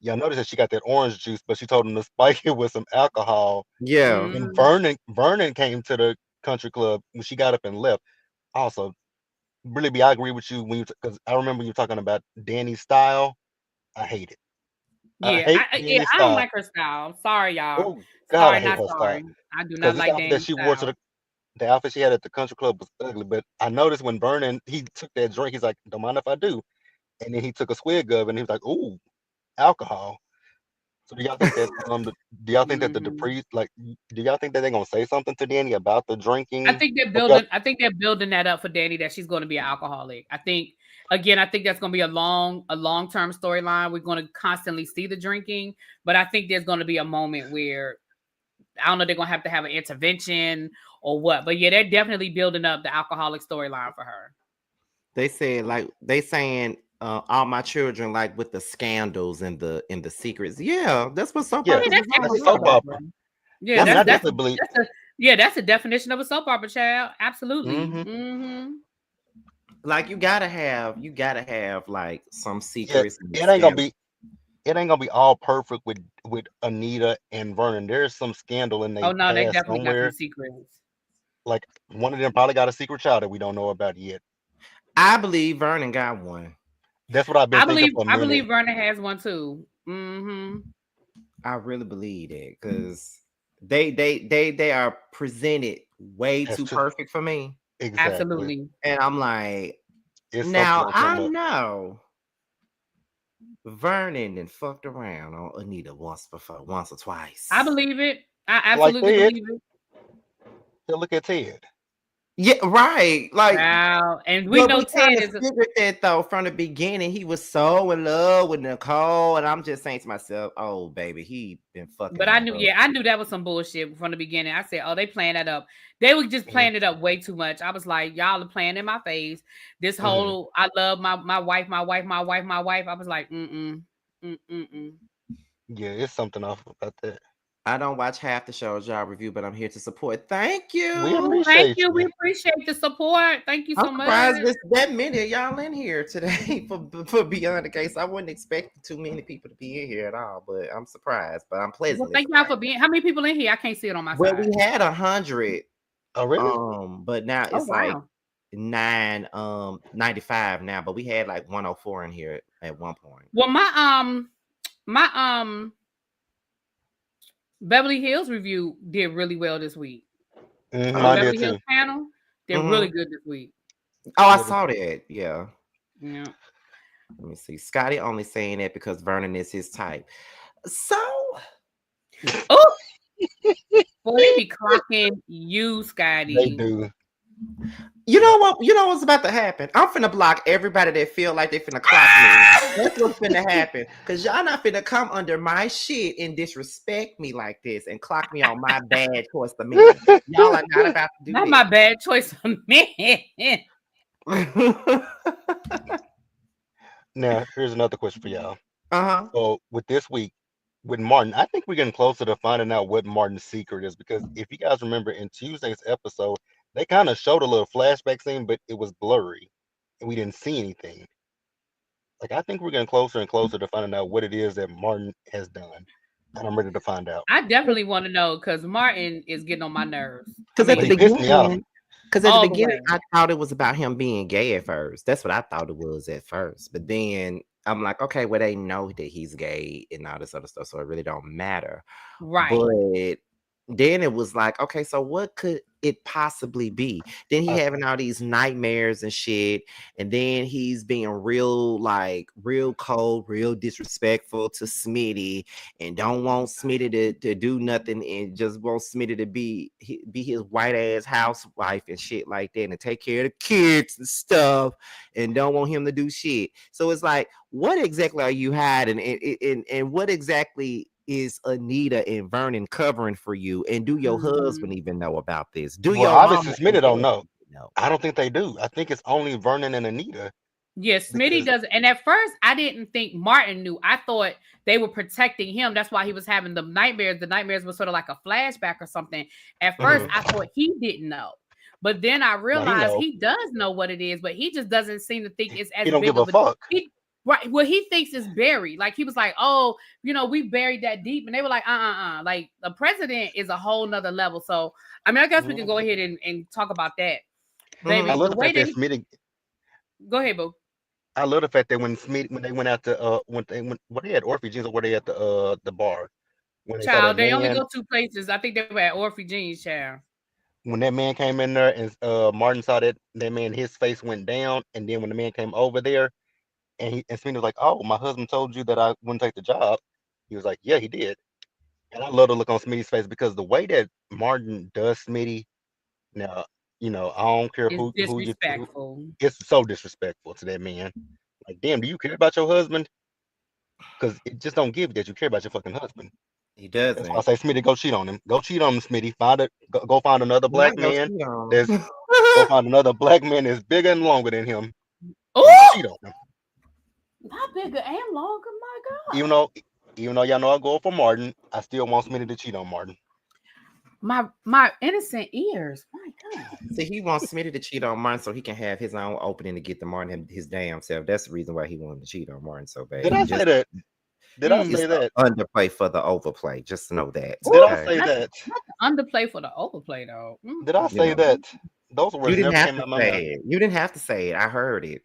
y'all noticed that she got that orange juice, but she told him to spike it with some alcohol. yeah. When Mm, Vernon came to the country club when she got up and left. Also, really, I agree with you when you because I remember you talking about Danny's style. I hate it. I yeah. hate Yeah, Danny's I don't style. like her style. Sorry, y'all. Oh God, I Sorry, hate not her style sorry. I do because not this like outfit that Danny's she wore to style. the outfit she had at the country club was ugly. But I noticed when Vernon he took that drink, he's like, "Don't mind if I do," and then he took a swig of it and he was like, "Ooh, alcohol." So do y'all think that the Hmm. Duprees do y'all think that they're gonna say something to Danny about the drinking? Or do y'all, I think they're building that up for Danny that she's going to be an alcoholic. I think that's going to be a long-term storyline. We're going to constantly see the drinking, but I think there's going to be a moment where I don't know, they're going to have an intervention or what. But yeah, they're definitely building up the alcoholic storyline for her. They said like they saying All My Children like with the scandals and the secrets. Yeah, that's what soap yeah, Yeah, operas that's is that's all a every soap soap about. opera. opera. Yeah, I That's mean, a I that's definitely believe. that's a definition of a soap opera, child. Absolutely. Hmm. Hmm. like you gotta have like some Yeah, secrets and it ain't gonna scandals. be it ain't gonna be all perfect with Anita and Vernon. There's some scandal in their Oh no, they past definitely got some somewhere. secrets. Like one of them probably got a secret child that we don't know about yet. I believe Vernon got one. That's what I've been thinking for a I minute. believe Vernon has one too. Mm-hmm. I really believe that because they are presented way That's too true. perfect for me. Exactly. Absolutely. And I'm like, It's something now gonna I come up. know Vernon and fucked around on Anita once before, once or I twice. believe it. I Like absolutely Ted, believe it. look at Ted. Yeah, right. Like, Wow. And we but know we kind Ted of is figured that though from the beginning. He was so in love with Nicole, and I'm just saying to myself, "Oh, baby, he been fucking but I on knew, her." yeah, I knew that was some bullshit from the beginning. I said, oh, they playing that up. They were just Mhm, playing it up way too much. I was like, y'all are playing in my face. This mhm. whole I love my wife, my wife, my wife, my wife. I was like, mm. Yeah, it's something off about that. I don't watch half the shows y'all review, but I'm here to support. Thank We you. Thank appreciate you. We you. appreciate the support. Thank you I'm so surprised much. there's that many of y'all in here today for Beyond the Case. I wouldn't expect too many people to be in here at all, but I'm surprised. But I'm Well, pleasantly thank y'all for surprised. being. How many people in here? I can't see it on my Well, we side. had 100, Oh, really? but now Oh it's like wow. 95 now. But we had like 104 in here at one point. Well, my Beverly Hills review did really well this week. The Oh, Mine did Beverly Hills too. panel did really hmm good this week. oh, I Yeah, saw that. Yeah. Yeah. Let me see. Scotty only saying that because Vernon is his type. So Oh, boy, they be clocking you, they Scotty. do. you Yeah. know what? You know what's about to happen? I'm finna block everybody that feel like they finna clock me. That's what's finna happen. Cause y'all not finna come under my shit and disrespect me like this and clock me on my bad choice of men. Y'all are not about to do Not my bad choice of man. that. Now, here's another question for y'all. uh-huh. So, with this week, with Martin, I think we're getting closer to finding out what Martin's secret is because if you guys remember in Tuesday's episode, they kind of showed a little flashback scene, but it was blurry and we didn't see anything. Like, I think we're getting closer and closer to finding out what it is that Martin has done. And I'm ready to find out. I definitely want to know because Martin is getting on my nerves. I Cause at But the he mean, pissed me off. beginning, because at the all the beginning, way. I thought it was about him being gay at first. That's what I thought it was at first. But then I'm like, okay, well, they know that he's gay and all this other stuff, so it really don't matter. Right. But then it was like, okay, so what could it possibly be? Then he I, having all these nightmares and shit, and then he's being real, like, real cold, real disrespectful to Smitty, and don't want Smitty to do nothing, and just want Smitty to be his white ass housewife and shit like that, and take care of the kids and stuff, and don't want him to do shit. So it's like, what exactly are you hiding, and what exactly is Anita and Vernon covering for you? And do your Mhm. husband even know about this? Do well, your obviously, mama and Smitty don't daddy know. know? I don't think they do. I think it's only Vernon and Anita Yeah, Smitty because, does. And at first, I didn't think Martin knew. I thought they were protecting him. That's why he was having the nightmares. The nightmares were sort of like a flashback or something. At first, mhm, I thought he didn't know. But then I now he realized know. he does know what it is, but he just doesn't seem to think it's He as don't give big a of a fuck. he right. Well, he thinks it's buried. Like he was like, oh, we buried that deep. And they were like, Like the president is a whole nother level. So I mean, I guess we can Mhm. go ahead and talk about that. I Mhm. Baby, love the the way fact that they Smitty. go ahead, boo. I love the fact that when Smitty when they went out to when they had Orphy Jeans or were they at the bar when they saw that Child, they only man go two places. I think they were at Orphy Jeans, child. when that man came in there and Martin saw that man his face went down and then when the man came over there and Smitty was like, oh, my husband told you that I wouldn't take the job. He was like, yeah, he did. And I love the look on Smitty's face because the way that Martin does Smitty now, I don't care It's who disrespectful. it's so disrespectful to that man. Like, damn, do you care about your husband? Because it just don't give that you care about your fucking husband. He That's why I doesn't. say, Smitty, go cheat on him. Go cheat on him, Smitty. Go find another black Not go man. cheat on That's him. go find another black man that's bigger and longer than him, and Oh, cheat on him. not bigger and longer. My Even God, though, even though y'all know I go for Martin, I still want Smitty to cheat on Martin. my innocent ears. My God. See, he wants Smitty to cheat on Martin so he can have his own opening to get the Martin his damn self. That's the reason why he wanted to cheat on Martin so bad. Did He I say just that? Did I Mm. it's say the that? underplay for the overplay. Just to know that. Did Oh, I Okay. say not that? not the underplay for the overplay though. Did I You say know. that? Those You words didn't never have came to out of my say mouth. it. You didn't have to say it. I heard it.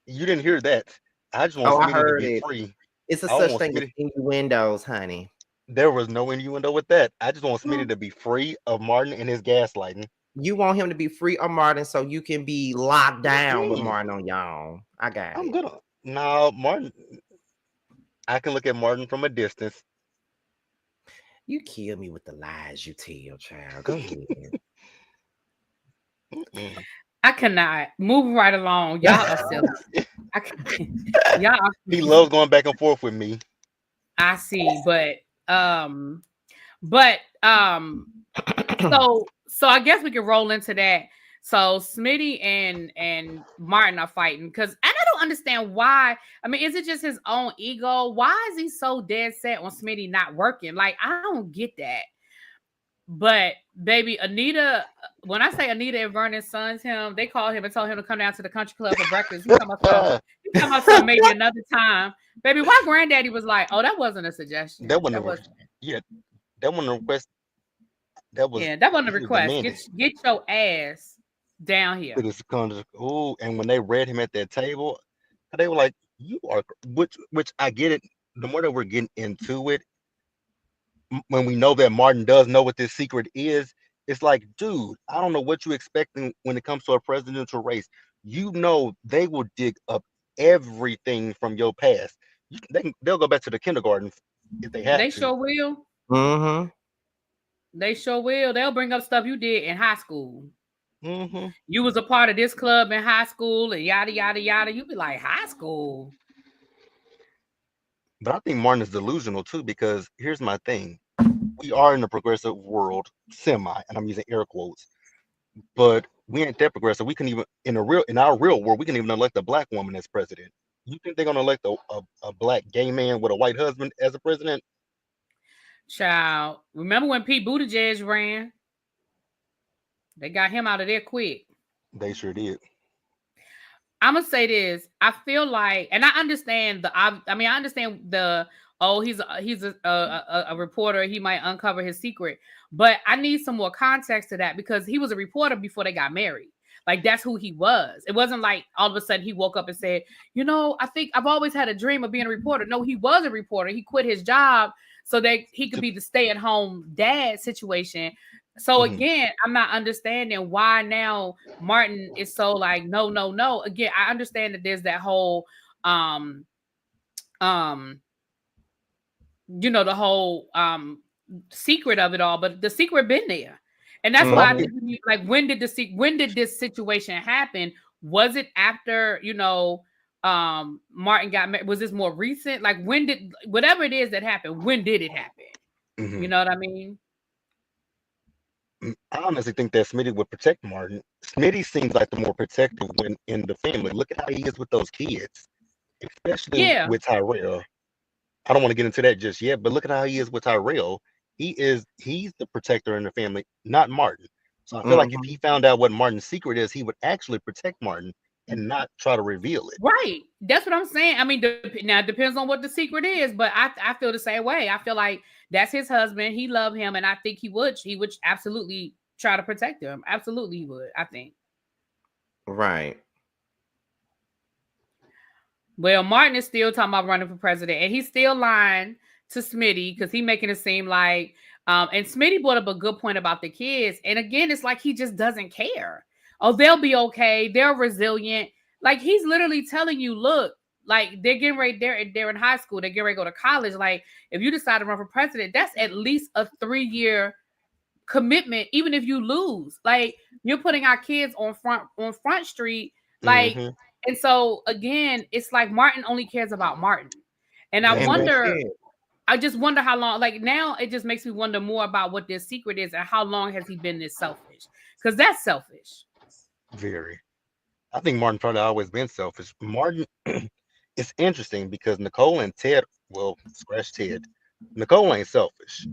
You didn't hear that. I just want Oh, I Smitty to heard be it. free. It's a I don't such want thing as Smitty. innuendos, honey. There was no innuendo with that. I just want Mm. Smitty to be free of Martin and his gaslighting. You want him to be free of Martin so you can be locked down with Mm-mm. Martin on your own. I got I'm it. gonna no Martin. I can look at Martin from a distance. You kill me with the lies you tell, child. Go ahead. Mm-mm. I cannot move right along. Y'all are silly. I can, y'all are, He loves going back and forth with me. I see, um but so I guess we can roll into that. So Smitty and Martin are fighting because and I don't understand why. I mean, is it just his own ego? Why is he so dead set on Smitty not working? Like, I don't get that. But baby, Anita, when I say Anita and Vernon's sons him, they called him and told him to come down to the country club for breakfast. that He talking about some maybe another time. Baby, why granddaddy was like, oh, that wasn't a suggestion. wasn't That a, was yeah, that wasn't a request. That was yeah, that wasn't a he was request. demanding. Get your ass down here. To this country. Oh, and when they read him at that table, they were like, "You are," which I get it. The more that we're getting into it, when we know that Martin does know what this secret is, it's like, dude, I don't know what you're expecting when it comes to a presidential race. You know, they will dig up everything from your past. They'll go back to the kindergarten if they have They to. sure will. Mm-hmm. They sure will. They'll bring up stuff you did in high school. Hmm. You was a part of this club in high school and yada yada yada. You be like, high school. But I think Martin is delusional too, because here's my thing: we are in a progressive world, semi, and I'm using air quotes. But we ain't that progressive. We can even in our real world, we can even elect a black woman as president. You think they're gonna elect a black gay man with a white husband as a president? Child, remember when Pete Buttigieg ran? They got him out of there quick. They sure did. I'm gonna say this. I feel like, and I understand I mean, I understand the oh, he's a reporter. He might uncover his secret, but I need some more context to that because he was a reporter before they got married. Like that's who he was. It wasn't like all of a sudden he woke up and said, you know, I think I've always had a dream of being a reporter. No, he was a reporter. He quit his job so that he could be the stay-at-home dad situation. So Mhm. again, I'm not understanding why now Martin is so like no, no, no. Again, I understand that there's that whole um the whole secret of it all, but the secret been there. And that's But I why I Mm-hmm. think think like when did this situation happen? Was it after, Martin got married? Was this more recent? Like when did whatever it is that happened, when did it happen? You mhm. know what I mean? I honestly think that Smitty would protect Martin. Smitty seems like the more protective one in the family. Look at how he is with those kids, especially Yeah. with Tyrell. I don't want to get into that just yet, but look at how he is with Tyrell. He's the protector in the family, not Martin. So I feel like if Mm-hmm. he found out what Martin's secret is, he would actually protect Martin and not try to reveal it. Right. That's what I'm saying. I mean, now it depends on what the secret is, but I feel the same way. I feel like that's his husband. He loved him, and I think he would absolutely try to protect him. Absolutely, he would. I think. Right. Well, Martin is still talking about running for president, and he's still lying to Smitty because he's making it seem like. And Smitty brought up a good point about the kids, and again, it's like he just doesn't care. Oh, they'll be okay. They're resilient. Like he's literally telling you, look, like they're getting ready. They're in high school. They're getting ready to go to college. Like if you decide to run for president, that's at least a 3-year commitment. Even if you lose, like you're putting our kids on front street, like. Hmm. And so again, it's like Martin only cares about Martin. And That's And that's it. it. I just wonder how long, like now it just makes me wonder more about what this secret is and how long has he been this selfish? Because that's selfish. Very. I think Martin probably always been selfish. Martin, it's interesting because Nicole and Ted, well, scratch Ted. Nicole ain't selfish,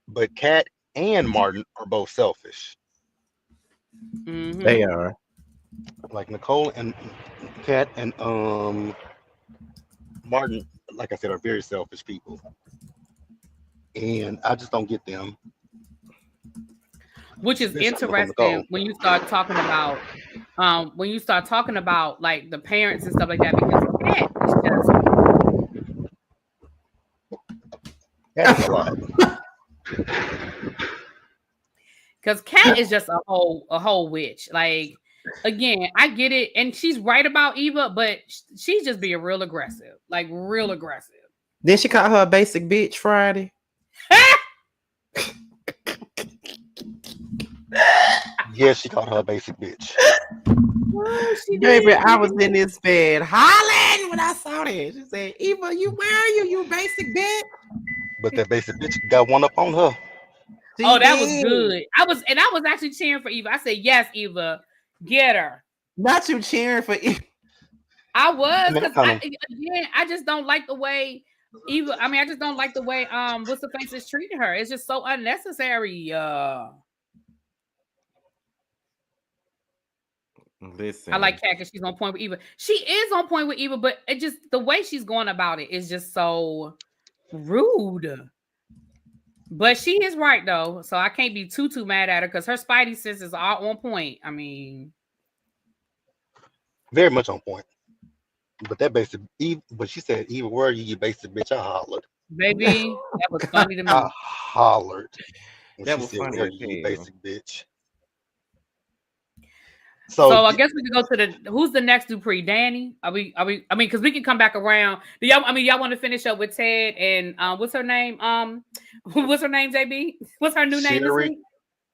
but Kat and Martin are both selfish. They Mm-hmm. are. Like Nicole and Kat and Martin, like I said, are very selfish people, and I just don't get them, Which is especially coming from Nicole. interesting when you start talking about like the parents and stuff like that, because Cat is just That is a lot. because Cat is just a whole witch. Like again, I get it, and she's right about Eva, but she's just being real aggressive, like real aggressive. Then she called her a basic bitch Friday. Yes, she called her a basic bitch. Oh, she Baby, did. I was in this bed hollering when I saw that. She said, Eva, where are you, you basic bitch? But that basic bitch got one up on her. Oh, She that was did. good. I was actually cheering for Eva. I said, yes, Eva, get her. Not you cheering for Eva. I was I mean, because I just don't like the way Eva. I mean, I just don't like the way what's the face is treating her. It's just so unnecessary. Listen. I like Kat because she's on point with Eva. She is on point with Eva, but it just the way she's going about it is just so rude. But she is right though, so I can't be too mad at her because her spidey senses are on point. I mean, very much on point. But that basic Eve, but she said, Eva, where are you, you basic bitch? I hollered. baby, that was funny to me. I hollered when That she was said, funny where are as you, you hell. basic bitch? So I guess we could go to who's the next Dupree? Danny? Are we? I mean, because we can come back around. Do y'all? I mean, y'all want to finish up with Ted and what's her name? What's her name? JB? What's her new name this week?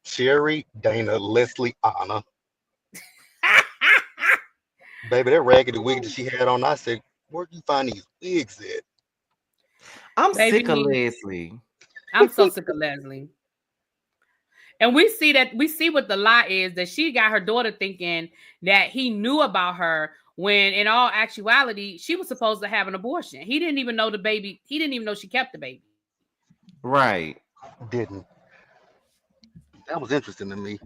Sherry, Dana, Leslie, Anna. Baby, that raggedy wig that she had on, I said, where do you find these wigs at? I'm Baby, sick of Leslie. I'm so sick of Leslie. And we see what the lie is, that she got her daughter thinking that he knew about her when in all actuality, she was supposed to have an abortion. He didn't even know the baby. He didn't even know she kept the baby. Right. Didn't. That was interesting to me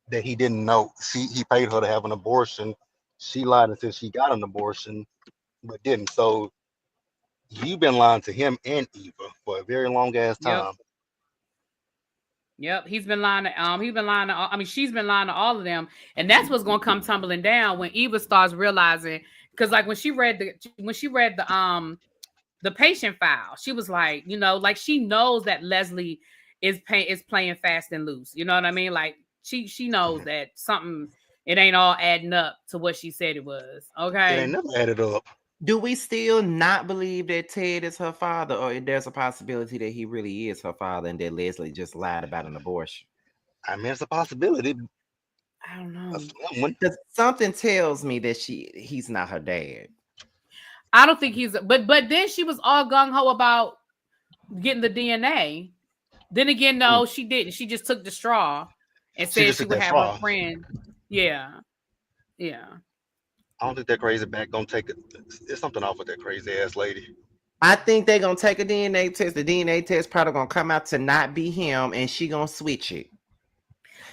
that he didn't know. He paid her to have an abortion. She lied and said she got an abortion, but didn't. So you've been lying to him and Eva for a very long ass Yep. time. Yep, he's been lying to I mean, she's been lying to all of them. And that's what's gonna come tumbling down when Eva starts realizing, because like when she read the patient file, she was like, like she knows that Leslie is playing fast and loose. You know what I mean? Like she knows that something, it ain't all adding up to what she said it was. It Okay. ain't never added up. Do we still not believe that Ted is her father, or there's a possibility that he really is her father and that Leslie just lied about an abortion? I mean, it's a possibility. I don't know. Because something tells me that he's not her dad. I don't think but then she was all gung-ho about getting the DNA. Then again, no, she didn't. She just took the straw and said she would have her friend. Yeah. I don't think that crazy back gonna take it. There's something off with that crazy ass lady. I think they're gonna take a DNA test. The DNA test probably gonna come out to not be him, and she gonna switch it.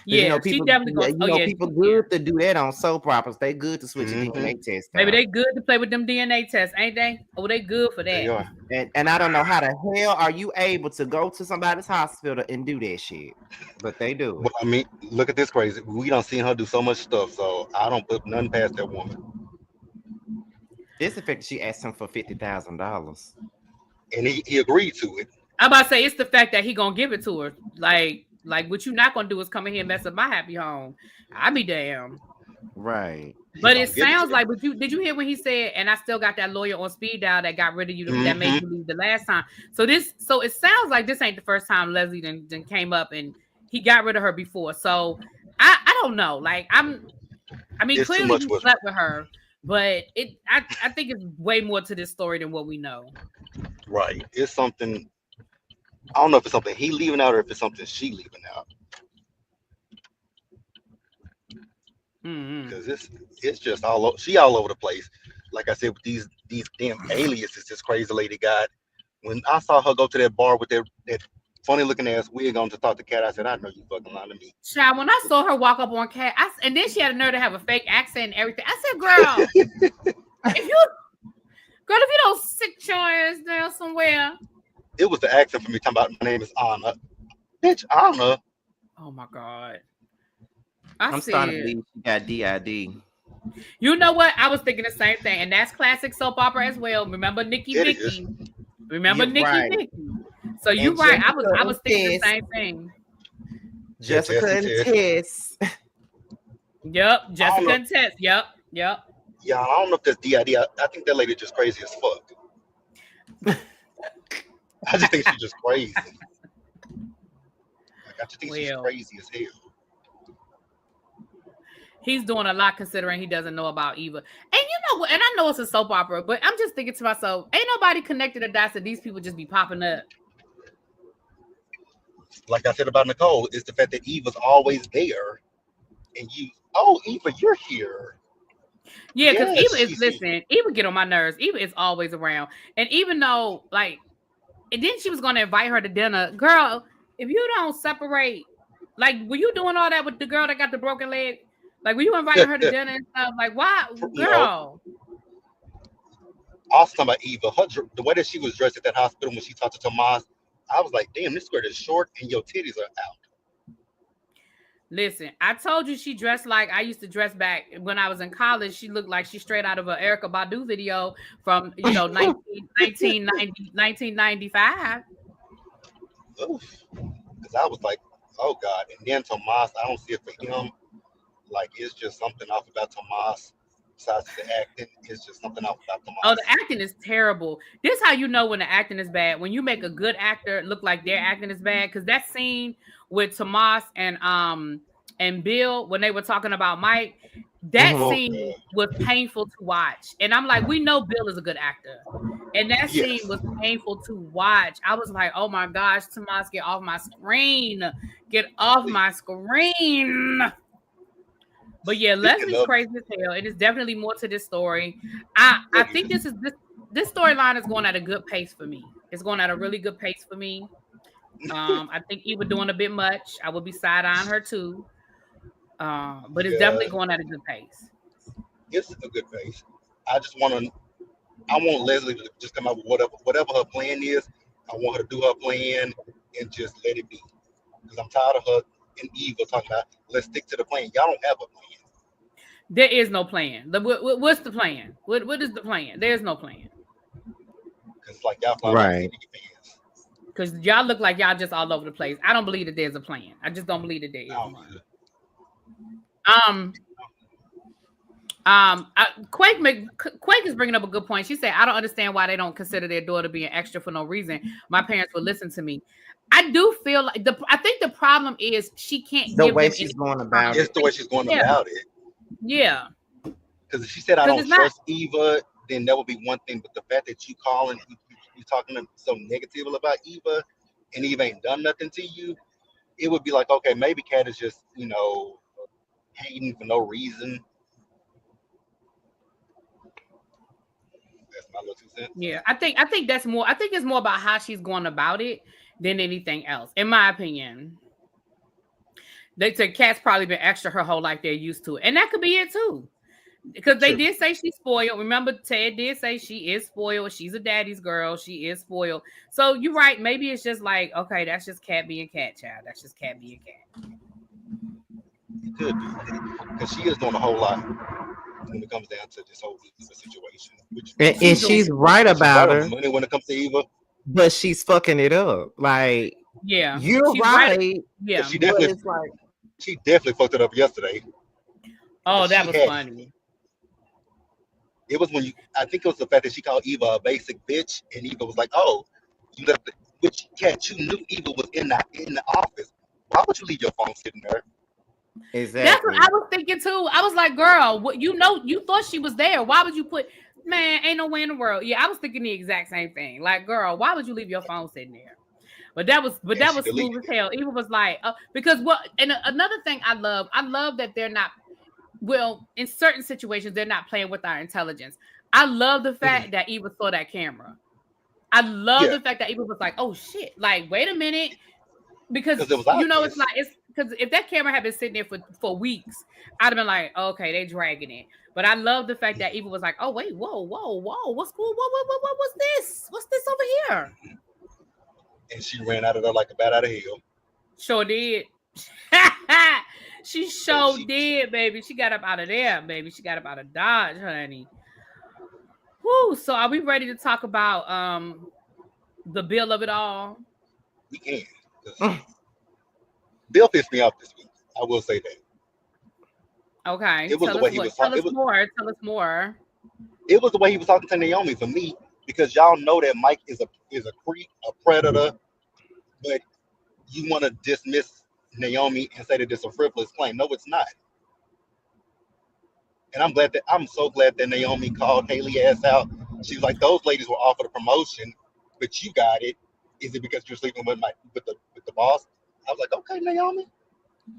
Yeah, people, she definitely gonna. People good to do that on soap operas. They good to switch a DNA test. Maybe they good to play with them DNA tests, ain't they? Oh, they good for that. They are. And I don't know how the hell are you able to go to somebody's hospital and do that shit, but they do. Well, I mean, look at this crazy. We don't see her do so much stuff, so I don't put nothing past that woman. It's the fact that she asked him for $50,000, and he agreed to it. I'm about to say it's the fact that he gonna give it to her. Like what you not gonna do is come in here and mess up my happy home. I be damn. Right. But it sounds like, but did you hear when he said, and I still got that lawyer on speed dial that got rid of you, that made you leave the last time. So it sounds like this ain't the first time Leslie then came up and he got rid of her before. So I don't know. Like I mean, it's clearly he slept with her, but I think it's way more to this story than what we know. Right. It's something. I don't know if it's something he leaving out or if it's something she leaving out. Because it's just she all over the place. Like I said, with these damn aliases this crazy lady got. When I saw her go to that bar with that funny looking ass wig on to talk to Cat, I said, I know you fucking lying to me. Child, when I saw her walk up on Cat, and then she had a nerve to have a fake accent and everything. I said, girl, if you don't sit your ass down somewhere. It was the accent for me talking about my name is Anna. Bitch, Anna. Oh my God. I'm starting to believe she got DID. You know what? I was thinking the same thing, and that's classic soap opera as well. Remember Nikki It is. Vicky? Remember You're Nikki right. Vicky? So you And right. Jessica I and was thinking the Tess. same thing. Yeah, Jessica Jesse and Tess. Tess. Yep, I don't Jessica know. and Tess. Yep. Yeah, I don't know if that's DID. I think that lady just crazy as fuck. I just think she's just crazy. Like, I just think she's Well, crazy as hell. he's doing a lot considering he doesn't know about Eva. And you know what? And I know it's a soap opera, but I'm just thinking to myself, ain't nobody connected the dots that these people just be popping up. Like I said about Nicole, it's the fact that Eva's always there, and you, oh Eva, you're here. Yeah, because Yes, Eva is she's here. listen, Eva get on my nerves. Eva is always around. And even though, like, and then she was gonna invite her to dinner. Girl, if you don't separate, like, were you doing all that with the girl that got the broken leg? Like, were you inviting her to dinner and stuff? Like, why, No, girl? also talking about Eva, the way that she was dressed at that hospital when she talked to Tomas, I was like, damn, this skirt is short and your titties are out. Listen, I told you she dressed like I used to dress back when I was in college. She looked like she straight out of an Erica Badu video from, 1995. Oof. Because I was like, oh God. And then Tomas, I don't see it for him. Like, it's just something off about Tomas. Besides the acting, it's just something off about Oh, the Tomas. acting is terrible. This how you know when the acting is bad. When you make a good actor look like their acting is bad. Because that scene with Tomas and Bill when they were talking about Mike, that Mhm. Oh scene God. was painful to watch. And I'm like, we know Bill is a good actor. And that scene Yes. was painful to watch. I was like, oh my gosh, Tomas, get off my screen. Get off Please. my screen. But yeah, Speaking Leslie's of, crazy as hell. It is definitely more to this story. I it think is. this storyline is going at a good pace for me. It's going at a really good pace for me. I think Eva doing a bit much. I would be side eyeing her too. But it's definitely Yeah, going at a good pace. it's a good face. I just want to. I want Leslie to just come out with whatever her plan is. I want her to do her plan and just let it be. Because I'm tired of her and Eva talking about let's stick to the plan. Y'all don't have a plan. There is no plan. What's the plan? What is the plan? There's no plan. Because like y'all fly by the seat Right. of your pants. Because y'all look like y'all just all over the place. I don't believe that there's a plan. I just don't believe that there is I don't one. either. Um, Quake is bringing up a good point. She said, "I don't understand why they don't consider their daughter being extra for no reason. My parents would listen to me." I do feel like I think the problem is she can't The give way them any she's going about It's it. the way conversation. she's going Yeah, about it. yeah, Because if she said I because don't it's not. trust Eva, then that would be one thing. But the fact that you talking so negative about Eva, and Eva ain't done nothing to you, it would be like, okay, maybe Kat is just hating for no reason. That's my little 2 cents. Yeah, I think that's more. I think it's more about how she's going about it than anything else, in my opinion. They said Cat's probably been extra her whole life. They're used to it, and that could be it too. Because they True. did say she's spoiled. Remember, Ted did say she is spoiled. She's a daddy's girl. She is spoiled. So you're right. Maybe it's just like, okay, that's just Cat being Cat, child. That's just Cat being Cat. It could be. Because she is doing a whole lot when it comes down to this whole Eva situation. Which She's And doing, she's right she's right about on the her, money when it comes to Eva. but she's fucking it up. Like, yeah, you're she's right. right, But Yeah. but it's like, she definitely fucked it up yesterday. Oh, Because that she was had funny. it was when you I think it was the fact that she called Eva a basic bitch, and Eva was like, "Oh, you left the which Cat you knew Eva was in the office. Why would you leave your phone sitting there?" That's what I exactly. was thinking too. I was like, girl, what you thought she was there. Why would you put man, ain't no way in the world. Yeah, I was thinking the exact same thing. Like, girl, why would you leave your phone sitting there? But And that she was deleted smooth as it. hell. Even was like, because what and another thing I love that they're not well, in certain situations, they're not playing with our intelligence. I love the Mhm. fact that Eva saw that camera. I love Yeah, the fact that Eva was like, oh shit, like, wait a minute. Because because it was it's obvious. like it's because if that camera had been sitting there for weeks, I'd have been like, okay, they dragging it. But I love the fact that Eva was like, oh wait, whoa, what's cool? What's this? What's this over here? And she ran out of there like a bat out of hell. Sure did. She So sure did, baby. She got up out of there, baby. She got up out of Dodge, honey. Whoo. So are we ready to talk about the bill of it all? we can. 'Cause Bill pissed me off this week. I will say that. Okay. It was the Tell way us he what. was Tell talking. us more. Tell us more. It was the way he was talking to Naomi for me because y'all know that Mike is a creep, a predator, but you want to dismiss Naomi and say that it's a frivolous claim. No, it's not. And I'm so glad that Naomi called Haley ass out. She was like, those ladies were offered a promotion, but you got it. Is it because you're sleeping with the boss? I was like, okay, Naomi,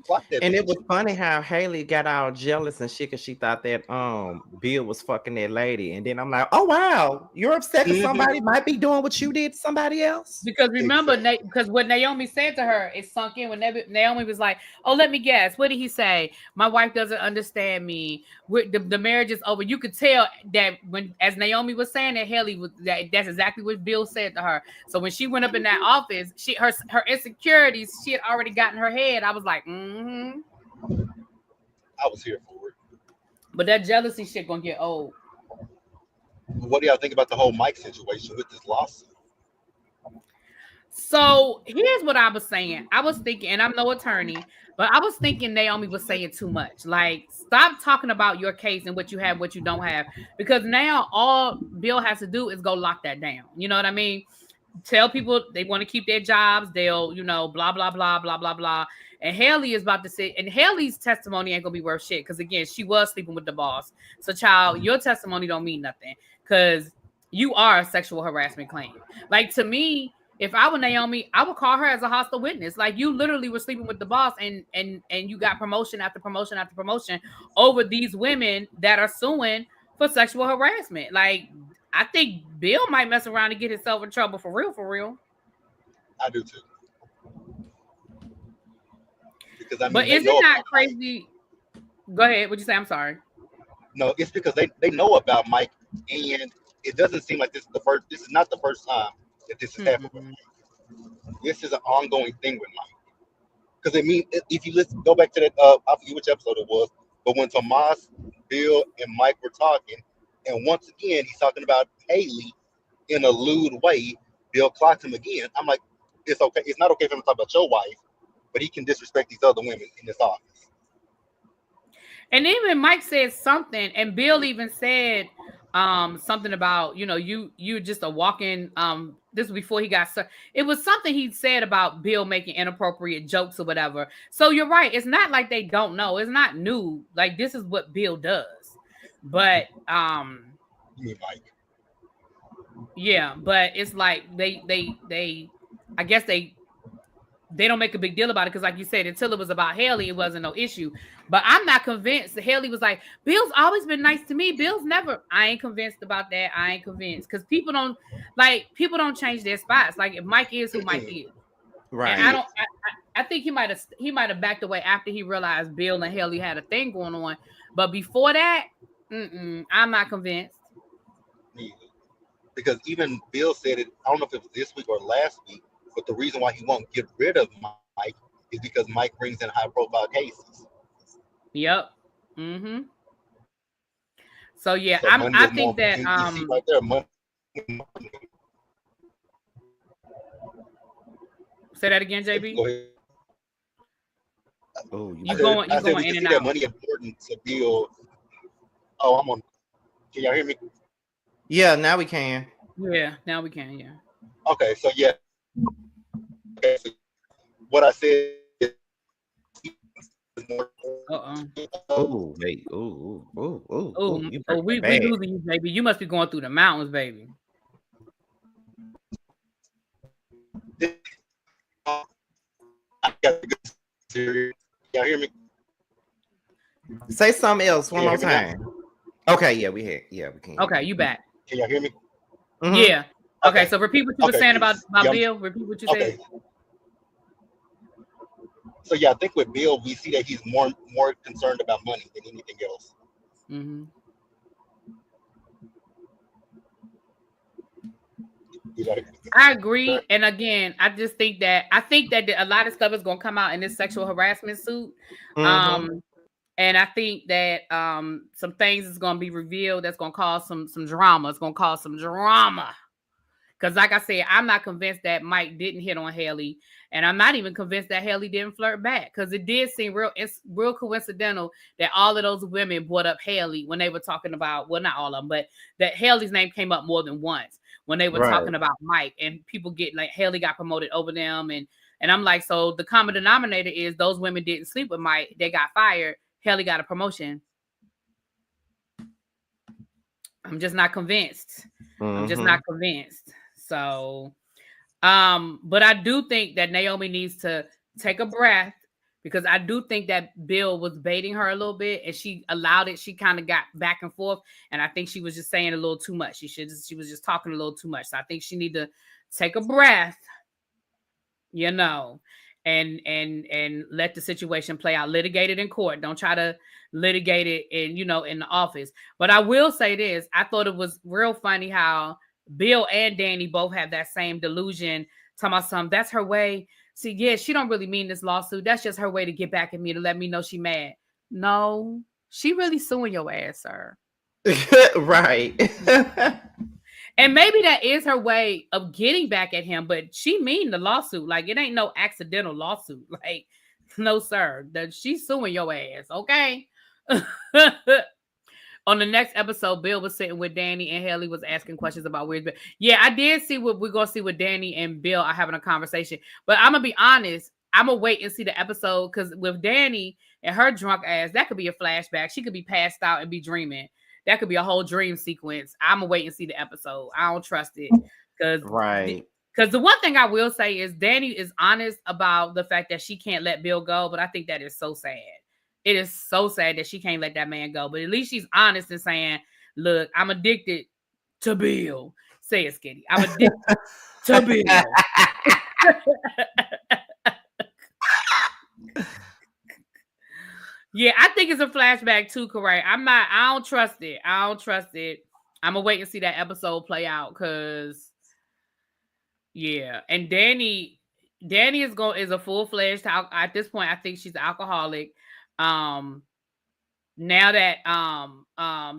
clock that And it bitch. was funny how Haley got all jealous and shit because she thought that Bill was fucking that lady. And then I'm like, oh wow, you're upset because Mm-hmm. somebody might be doing what you did to somebody else. Because remember, Exactly. because what Naomi said to her, it sunk in when Naomi was like, "Oh, let me guess. What did he say? My wife doesn't understand me. The marriage is over." You could tell that when, as Naomi was saying that, Haley was that's exactly what Bill said to her. So when she went up in that office, her insecurities, she had already gotten her head. I was like, mm-hmm. I was here for it. But that jealousy shit gonna get old. What do y'all think about the whole Mike situation with this lawsuit? So here's what I was saying. I was thinking, and I'm no attorney, but I was thinking Naomi was saying too much. Like, stop talking about your case and what you have, what you don't have, because now all Bill has to do is go lock that down. You know what I mean? Tell people they want to keep their jobs. They'll, blah, blah, blah, blah, blah, blah. And Haley is about to say, and Haley's testimony ain't gonna be worth shit. Cause again, she was sleeping with the boss. So child, your testimony don't mean nothing. Cause you are a sexual harassment claim. Like to me, if I were Naomi, I would call her as a hostile witness. Like you literally were sleeping with the boss and you got promotion after promotion after promotion over these women that are suing for sexual harassment. Like I think Bill might mess around and get himself in trouble for real, for real. I do too. Because I But mean they is it know not about Mike. crazy? Go ahead. What'd you say? I'm sorry. No, it's because they know about Mike, and it doesn't seem like this is not the first time that this has happened with Mm-mm. Mike. This is an ongoing thing with Mike. Because I mean, if you listen, go back to that. I forget which episode it was, but when Tomas, Bill, and Mike were talking, and once again he's talking about Haley in a lewd way. Bill clocked him again. I'm like, it's okay. It's not okay for him to talk about your wife, but he can disrespect these other women in this office. And even Mike said something, and Bill even said something about you just a walking this was before he got it was something he said about Bill making inappropriate jokes or whatever. So you're right, it's not like they don't know, it's not new, like this is what Bill does. But You mean Mike? yeah, but it's like they I guess they don't make a big deal about it because, like you said, until it was about Haley, it wasn't no issue. But I'm not convinced that Haley was like, Bill's always been nice to me. Bill's never. I ain't convinced about that. I ain't convinced because people don't change their spots. Like if Mike is who Mike is, and I Right. don't. I think he might have backed away after he realized Bill and Haley had a thing going on. But before that, I'm not convinced. Me either. Because even Bill said it. I don't know if it was this week or last week, but the reason why he won't get rid of Mike is because Mike brings in high-profile cases. Yep. So yeah, So money I is think more. that And you see right there, money. say that again, JB. Go ahead. Oh, you You better. going I you said we going can in see and that out. money important to Bill. Oh, I'm on. Can y'all hear me? Yeah, now we can. Yeah, now we can. Yeah. Okay, so yeah. Okay, so what I said is more. Uh-uh. Oh, wait. Oh, you Oh, breaking it we bad. losing you, baby. You must be going through the mountains, baby. I got the good series. Y'all hear me? Say something else Can one you more hear me now? time. Okay, yeah, we can hear Okay, you. you back. Can y'all hear me? Mhm. Yeah. Okay, Okay. so repeat what you were Okay, saying cool. about Yeah, Bill. Repeat what you okay. said. So yeah, I think with Bill, we see that he's more concerned about money than anything else. Mm-hmm. You got it. I agree. And again, I just think that a lot of stuff is gonna come out in this sexual harassment suit. Mm-hmm. Um, and I think that some things is gonna be revealed that's gonna cause some drama. It's gonna cause some drama. Because, like I said, I'm not convinced that Mike didn't hit on Haley, and I'm not even convinced that Haley didn't flirt back. Because it did seem real coincidental that all of those women brought up Haley when they were talking about, well, not all of them, but that Haley's name came up more than once when they were Right. talking about Mike, and people get like Haley got promoted over them, and I'm like, so the common denominator is those women didn't sleep with Mike, they got fired, Haley got a promotion. I'm just not convinced. I'm just Mm-hmm. not convinced. So but I do think that Naomi needs to take a breath because I do think that Bill was baiting her a little bit and she allowed it. She kind of got back and forth, and I think she was just saying a little too much. She was just talking a little too much. So I think she need to take a breath, you know, and let the situation play out. Litigate it in court. Don't try to litigate it in the office. But I will say this: I thought it was real funny how Bill and Danny both have that same delusion. Talking about something. That's her way. See, yeah, she don't really mean this lawsuit. That's just her way to get back at me to let me know she mad. No, she really suing your ass, sir. Right. And maybe that is her way of getting back at him, but she mean the lawsuit. Like, it ain't no accidental lawsuit. Like, no, sir. She's suing your ass, okay? On the next episode, Bill was sitting with Danny and Haley was asking questions about weird. Yeah, I did see what we're gonna see with Danny and Bill are having a conversation. But I'm gonna be honest, I'm gonna wait and see the episode because with Danny and her drunk ass, that could be a flashback. She could be passed out and be dreaming. That could be a whole dream sequence. I'm gonna wait and see the episode. I don't trust it because Right. the one thing I will say is Danny is honest about the fact that she can't let Bill go, but I think that is so sad. It is so sad that she can't let that man go. But at least she's honest in saying, look, I'm addicted to Bill. Say it, Skitty. I'm addicted to Bill. Yeah, I think it's a flashback too, correct? I don't trust it. I don't trust it. I'm gonna wait and see that episode play out because yeah. And Danny is a full-fledged at this point. I think she's an alcoholic. Um Now that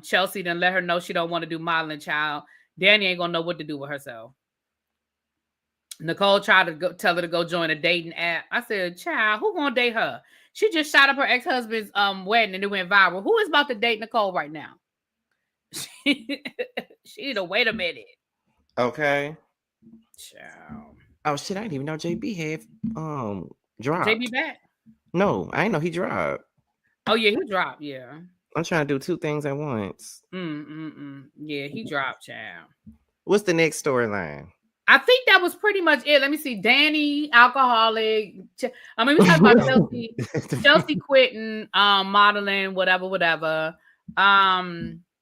Chelsea done let her know she don't want to do modeling, child, Danny ain't gonna know what to do with herself. Nicole tried to tell her to go join a dating app. I said, child, who gonna date her? She just shot up her ex-husband's wedding and it went viral. Who is about to date Nicole right now? She need to wait a minute. Okay. Child. Oh shit! I didn't even know JB had JB dropped. back? No, I didn't know he dropped. Oh yeah, he dropped. Yeah. I'm trying to do two things at once. Yeah, he dropped, child. What's the next storyline? I think that was pretty much it. Let me see. Danny, alcoholic. I mean, we talked about Chelsea quitting, modeling, whatever.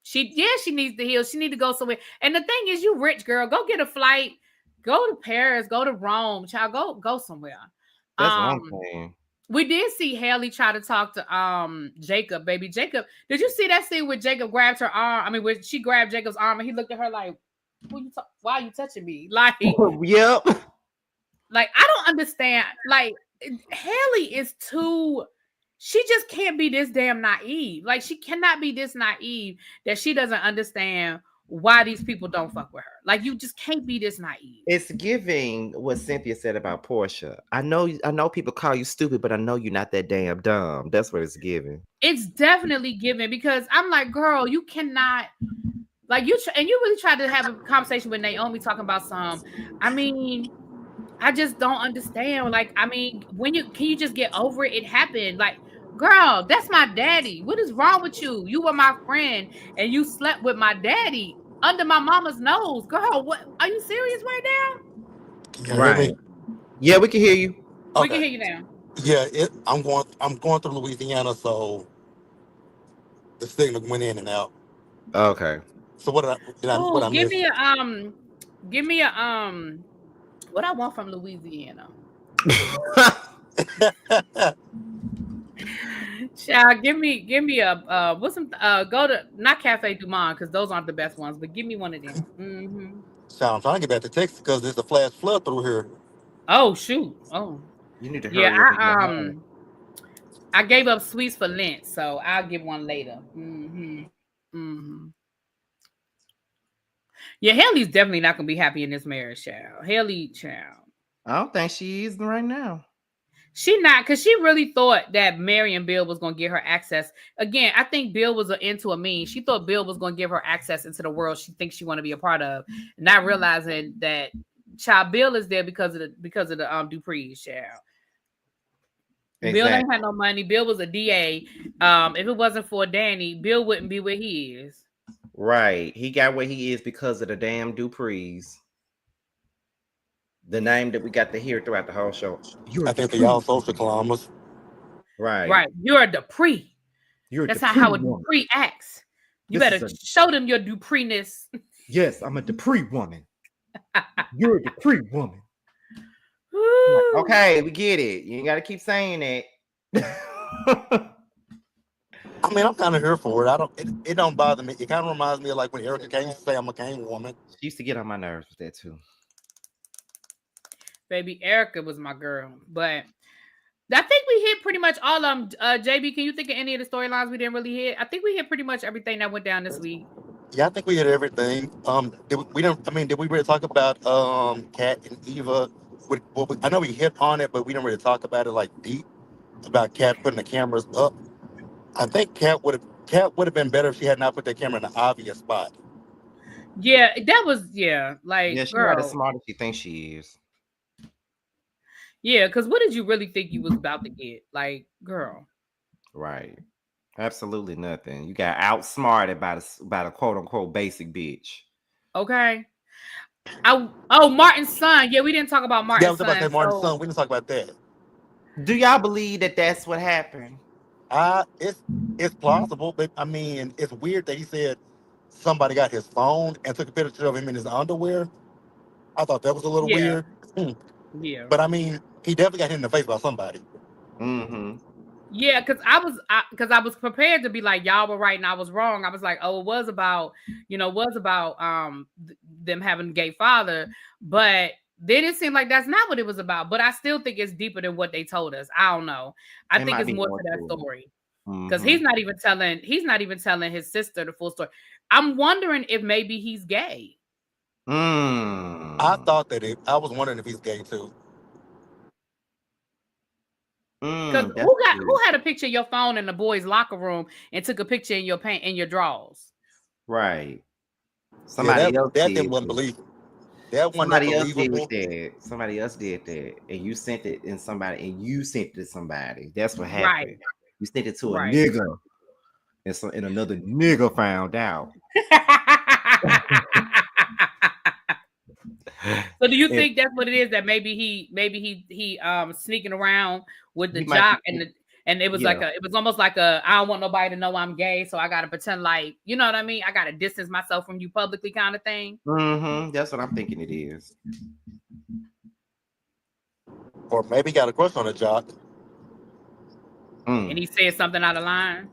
She needs to heal. She need to go somewhere. And the thing is, you rich girl, go get a flight, go to Paris, go to Rome, child, go somewhere. That's what I'm saying. We did see Haley try to talk to Jacob, baby Jacob. Did you see that scene where Jacob grabbed her arm? I mean, when she grabbed Jacob's arm and he looked at her like, why are you touching me? Like, yep. Like, I don't understand. Like, Haley is too. She just can't be this damn naive. Like, she cannot be this naive that she doesn't understand why these people don't fuck with her. Like, you just can't be this naive. It's giving what Cynthia said about Portia. I know people call you stupid, but I know you're not that damn dumb. That's what it's giving. It's definitely giving because I'm like, girl, you cannot. Like, you really tried to have a conversation with Naomi talking about some. I mean, I just don't understand. Like, I mean, can you just get over it? It happened. Like, girl, that's my daddy. What is wrong with you? You were my friend and you slept with my daddy under my mama's nose. Girl, what are you serious right now? Can you hear me? Yeah, we can hear you. We can hear you now. Yeah, I'm going through Louisiana, so the signal went in and out. Okay. So what did I give miss? me a what I want from Louisiana. Child, give me a what's some go to not Cafe Du Monde because those aren't the best ones, but give me one of them. So I'm trying to get back to Texas because there's a flash flood through here. Oh shoot. Oh You need to yeah. hurry up and go home. I gave up sweets for Lent, so I'll get one later. Yeah, Haley's definitely not gonna be happy in this marriage, child. Haley, child. I don't think she is right now. She not, because she really thought that Mary and Bill was gonna give her access. Again, I think Bill was into a mean. She thought Bill was gonna give her access into the world she thinks she want to be a part of, not realizing that child Bill is there because of the Dupree's, child. Bill ain't had no money. Bill was a DA. If it wasn't for Danny, Bill wouldn't be where he is. Right. He got where he is because of the damn Dupree's. The name that we got to hear throughout the whole show. I think they all social climbers. Right. Right. You're a Dupree. You're That's Dupree not how a woman. Dupree acts. You This better show them your Dupree-ness. Yes, I'm a Dupree woman. You're a Dupree woman. Okay, we get it. You ain't got to keep saying that. I mean, I'm kind of here for it. It don't bother me. It kind of reminds me of like when Erica Kane used to say I'm a Kane woman. She used to get on my nerves with that too. Baby, Erica was my girl. But I think we hit pretty much all of them. JB, can you think of any of the storylines we didn't really hit? I think we hit pretty much everything that went down this week. Yeah, I think we hit everything. Did we really talk about Kat and Eva? I know we hit on it, but we didn't really talk about it like deep about Kat putting the cameras up. I think Kat would have been better if she had not put that camera in an obvious spot. Yeah, that was like Yeah, she's girl. not as smart as she thinks she is. Yeah, because what did you really think you was about to get? Like, girl. Right. Absolutely nothing. You got outsmarted by a quote unquote basic bitch. Okay. Martin's son. Yeah, we didn't talk about Martin's Yeah, I was about to son. say Martin's son. We didn't talk about that. Do y'all believe that that's what happened? It's plausible, but I mean, it's weird that he said somebody got his phone and took a picture of him in his underwear. I thought that was a little weird. Yeah. But I mean, he definitely got hit in the face by somebody. Mm-hmm. Yeah, because I was prepared to be like, y'all were right and I was wrong. I was like, oh, it was about them having a gay father, but then it seemed like that's not what it was about. But I still think it's deeper than what they told us. I don't know. I think it's more to that story because he's not even telling his sister the full story. I'm wondering if maybe he's gay. I thought that I was wondering if he's gay too. Because who had a picture of your phone in the boys' locker room and took a picture in your pants in your drawers? Right. Somebody else that did. Wasn't believable. That wasn't Somebody else believable. did that. Somebody else did that, and you sent it to somebody. That's what happened. Right. You sent it to a nigga, and another nigga found out. So do you think that's what it is? That maybe he sneaking around with the jock and it was it was almost like I don't want nobody to know I'm gay, so I gotta pretend like, you know what I mean? I gotta distance myself from you publicly kind of thing. Mm-hmm. That's what I'm thinking it is. Or maybe got a crush on a jock. And he said something out of line.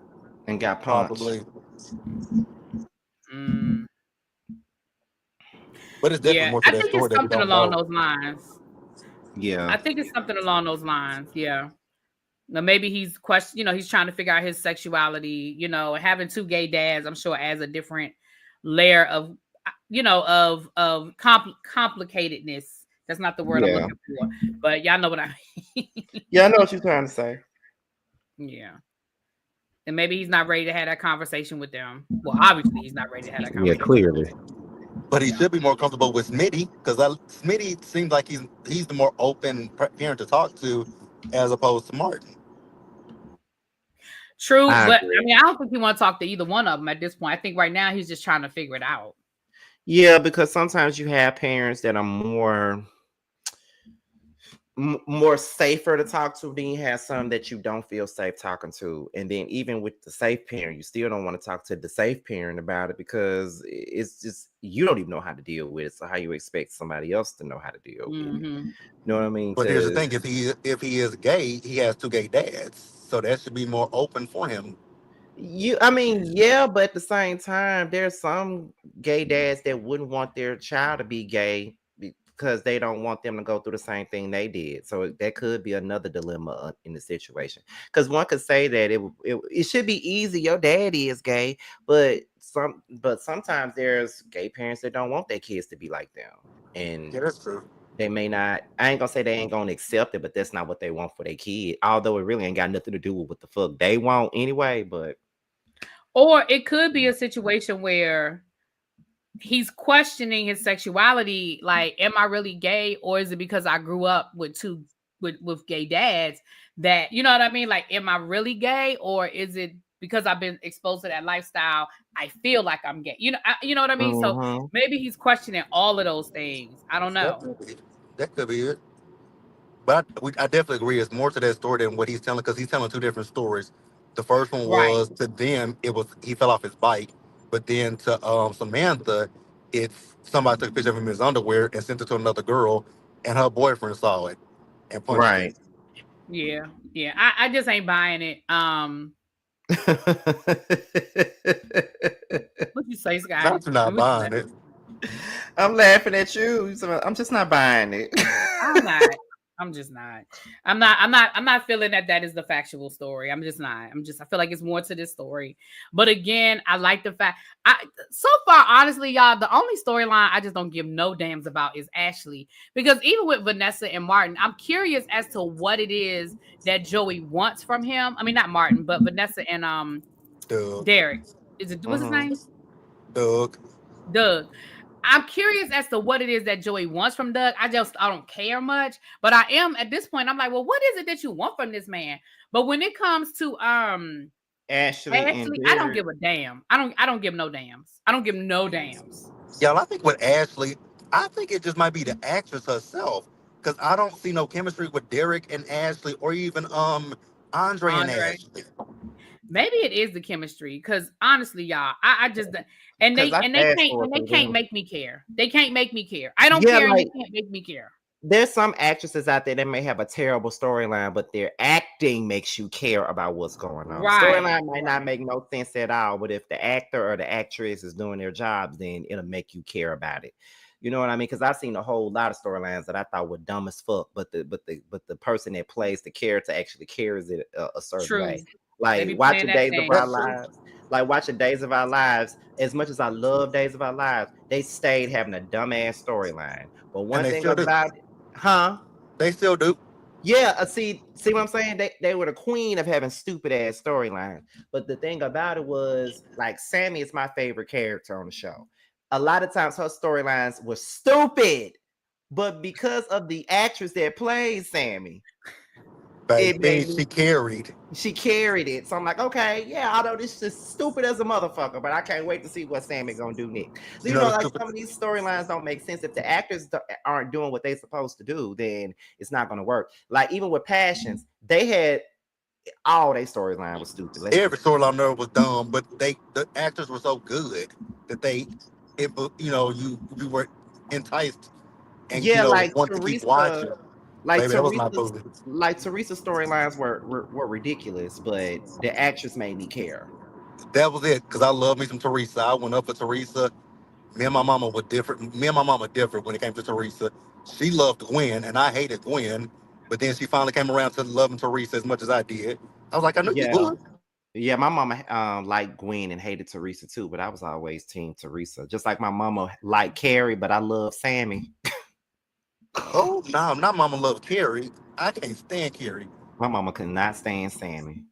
And got punched. Probably. But it's definitely more to that story that we don't know. Along those lines. Yeah. I think it's something along those lines. Yeah. Now maybe he's he's trying to figure out his sexuality, having two gay dads, I'm sure adds a different layer of complicatedness. That's not the word I'm looking for. But y'all know what I mean. Yeah, I know what you're trying to say. Yeah. And maybe he's not ready to have that conversation with them. Well, obviously he's not ready to have that conversation. Yeah, clearly. But he should be more comfortable with Smitty because Smitty seems like he's the more open parent to talk to as opposed to Martin. True, but I mean, I don't think he want to talk to either one of them at this point. I think right now he's just trying to figure it out. Yeah, because sometimes you have parents that are more safer to talk to, then you have some that you don't feel safe talking to. And then even with the safe parent, you still don't want to talk to the safe parent about it because it's just, you don't even know how to deal with it. So how you expect somebody else to know how to deal with it? You know what I mean? But here's the thing, if he is gay, he has two gay dads. So that should be more open for him. I mean, yeah, but at the same time, there's some gay dads that wouldn't want their child to be gay because they don't want them to go through the same thing they did. So that could be another dilemma in the situation. Because one could say that it should be easy. Your daddy is gay, but sometimes there's gay parents that don't want their kids to be like them, and Yeah, that's true. they may not. I ain't gonna say they ain't gonna accept it, but that's not what they want for their kid. Although it really ain't got nothing to do with what the fuck they want anyway. But Or it could be a situation where he's questioning his sexuality, like, am I really gay, or is it because I grew up with two with gay dads that, you know what I mean? Like, am I really gay, or is it because I've been exposed to that lifestyle, I feel like I'm gay? You know what I mean? So mhm. maybe he's questioning all of those things. I don't That know. could be. That could be it. But I definitely agree. It's more to that story than what he's telling because he's telling two different stories. The first one Right. was to them, it was he fell off his bike, but then to Samantha, it's somebody took a picture of him in his underwear and sent it to another girl, and her boyfriend saw it and punched him. Right. Yeah. Yeah. I just ain't buying it. What you say, Sky? Not you not What you buying say? it. I'm laughing at you. So I'm just not buying it. I'm not. I'm just not. I'm not feeling that that is the factual story. I'm just not. I feel like it's more to this story. But again, I like the fact I so far, honestly, y'all, the only storyline I just don't give no damns about is Ashley. Because even with Vanessa and Martin, I'm curious as to what it is that Joey wants from him. I mean, not Martin, but Vanessa and Doug, Derek. Is it what's his Mhm. name? Doug. Doug. I'm curious as to what it is that Joey wants from Doug. I don't care much, but I am at this point. I'm like, well, what is it that you want from this man? But when it comes to Ashley and Ashley, I don't Derek. give a damn. I don't give no dams. I don't give no dams. Y'all, I think with Ashley, I think it just might be the actress herself because I don't see no chemistry with Derek and Ashley or even Andre and Andre. Ashley. Maybe it is the chemistry, because honestly, y'all, I just and Because they I and they fast can't forward and they through can't them. make me care. They can't make me care. I don't Yeah, care, and you like can't make me care. there's some actresses out there that may have a terrible storyline, but their acting makes you care about what's going on. The Right, storyline might not right. make no sense at all, but if the actor or the actress is doing their jobs, then it'll make you care about it. You know what I mean? Because I've seen a whole lot of storylines that I thought were dumb as fuck, but the person that plays the character actually carries it a certain way. True. They Like be playing watching that Days of thing. Our That's true. Lives, like watching Days of Our Lives. As much as I love Days of Our Lives, they stayed having a dumbass storyline. But And one they thing still do. about it, huh? They still do. Yeah, see what I'm saying? They were the queen of having stupid ass storylines. But the thing about it was, like, Sammy is my favorite character on the show. A lot of times her storylines were stupid, but because of the actress that plays Sammy, it Baby, made me she carried. she carried it. So I'm like, okay, yeah, although this is stupid as a motherfucker, but I can't wait to see what Sammy gonna do next. So, You you know know, the like stupid. some of these storylines don't make sense. If the actors aren't doing what they're supposed to do, then it's not gonna work. Like even with Passions, they had all their storyline was stupid. Let's Every just storyline there was dumb, but the actors were so good that you were enticed and yeah, wanted to keep watching. Like Baby, that was my Teresa's boo. storylines were ridiculous, but the actress made me care. That was it. Cause I love me some Teresa. I went up for Teresa. Me and my mama were different. Me and my mama different when it came to Teresa. She loved Gwen, and I hated Gwen. But then she finally came around to loving Teresa as much as I did. I was like, I knew you Yeah. would. Yeah, my mama liked Gwen and hated Teresa too, but I was always team Teresa. Just like my mama liked Carrie, but I love Sammy. Oh no, not mama loved Carrie. I can't stand Carrie. My mama could not stand Sammy.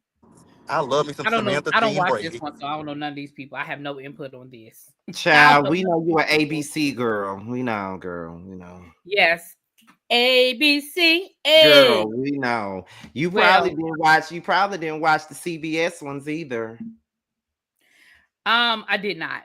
I love me some I don't know. Samantha I don't Jean watch this Brady. one, so I don't know none of these people. I have no input on this. I don't Child, know we none of know you these an people. ABC girl. We know, girl. We know. Yes. Girl, ABC. we know. Well, You probably didn't watch the CBS ones either. I did not.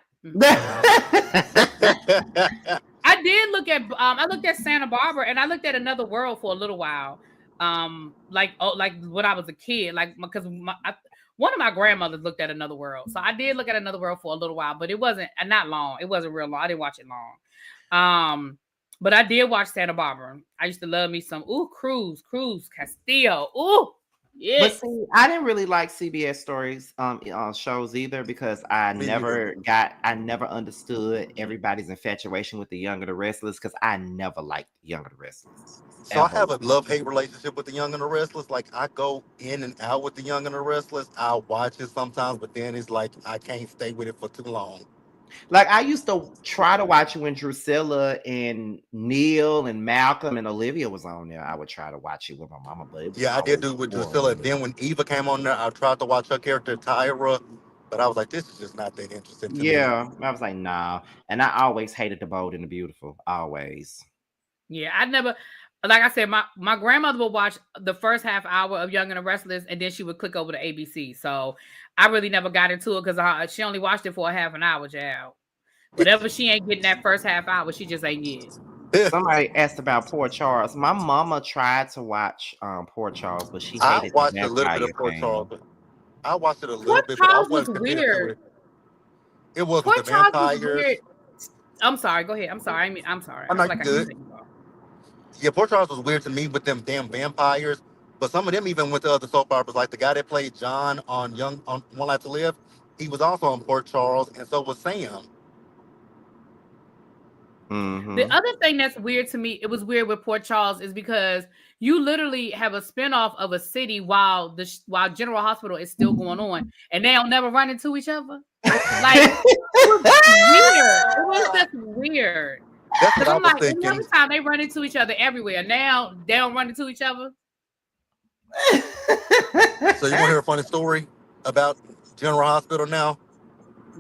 I did look at I looked at Santa Barbara, and I looked at Another World for a little while. Like when I was a kid, like because one of my grandmothers looked at Another World, so I did look at Another World for a little while, but it wasn't not long. It wasn't real long. I didn't watch it long. But I did watch Santa Barbara. I used to love me some Cruz Castillo. Ooh. But Yes. see, I didn't really like CBS stories shows either because Me neither. I never understood everybody's infatuation with the Young and the Restless because I never liked Young and the Restless So I ever. have a love-hate relationship with the Young and the Restless. Like I go in and out with the Young and the Restless. I'll watch it sometimes, but then it's like I can't stay with it for too long. Like I used to try to watch it when Drusilla and Neil and Malcolm and Olivia was on there. I would try to watch it with my mama, but it was Yeah, I did always do it with Drusilla. boring. Then when Eva came on there, I tried to watch her character Tyra, but I was like, this is just not that interesting to me. Yeah, I was like, nah. And I always hated the Bold and the Beautiful. Always. Yeah, I never, like I said, my grandmother would watch the first half hour of Young and the Restless, and then she would click over to ABC. So I really never got into it because she only watched it for a half an hour, child. Whatever she ain't getting that first half hour, she just ain't get. Somebody asked about Poor Charles. My mama tried to watch Poor Charles, but she I hated the watched a little bit vampire of Port thing. Charles. I watched it a Port little bit, but I Charles was wasn't committed to weird. it. It was with the Port Charles was weird. vampires. I'm sorry. Go ahead. I'm sorry. I'm sorry. I'm I feel not like I keep good. saying you off. Yeah, Port Charles was weird to me with them damn vampires. But some of them even went to other soap operas, like the guy that played John on One Life to Live. He was also on Port Charles, and so was Sam. The Mm-hmm. other thing that's weird to me, it was weird with Port Charles, is because you literally have a spinoff of a city while while General Hospital is still going on, and they don't never run into each other. Like it was weird. It was just weird. That's what Because I I'm was like, any other thinking. time they run into each other everywhere. Now they don't run into each other. So you want to hear a funny story about General Hospital now?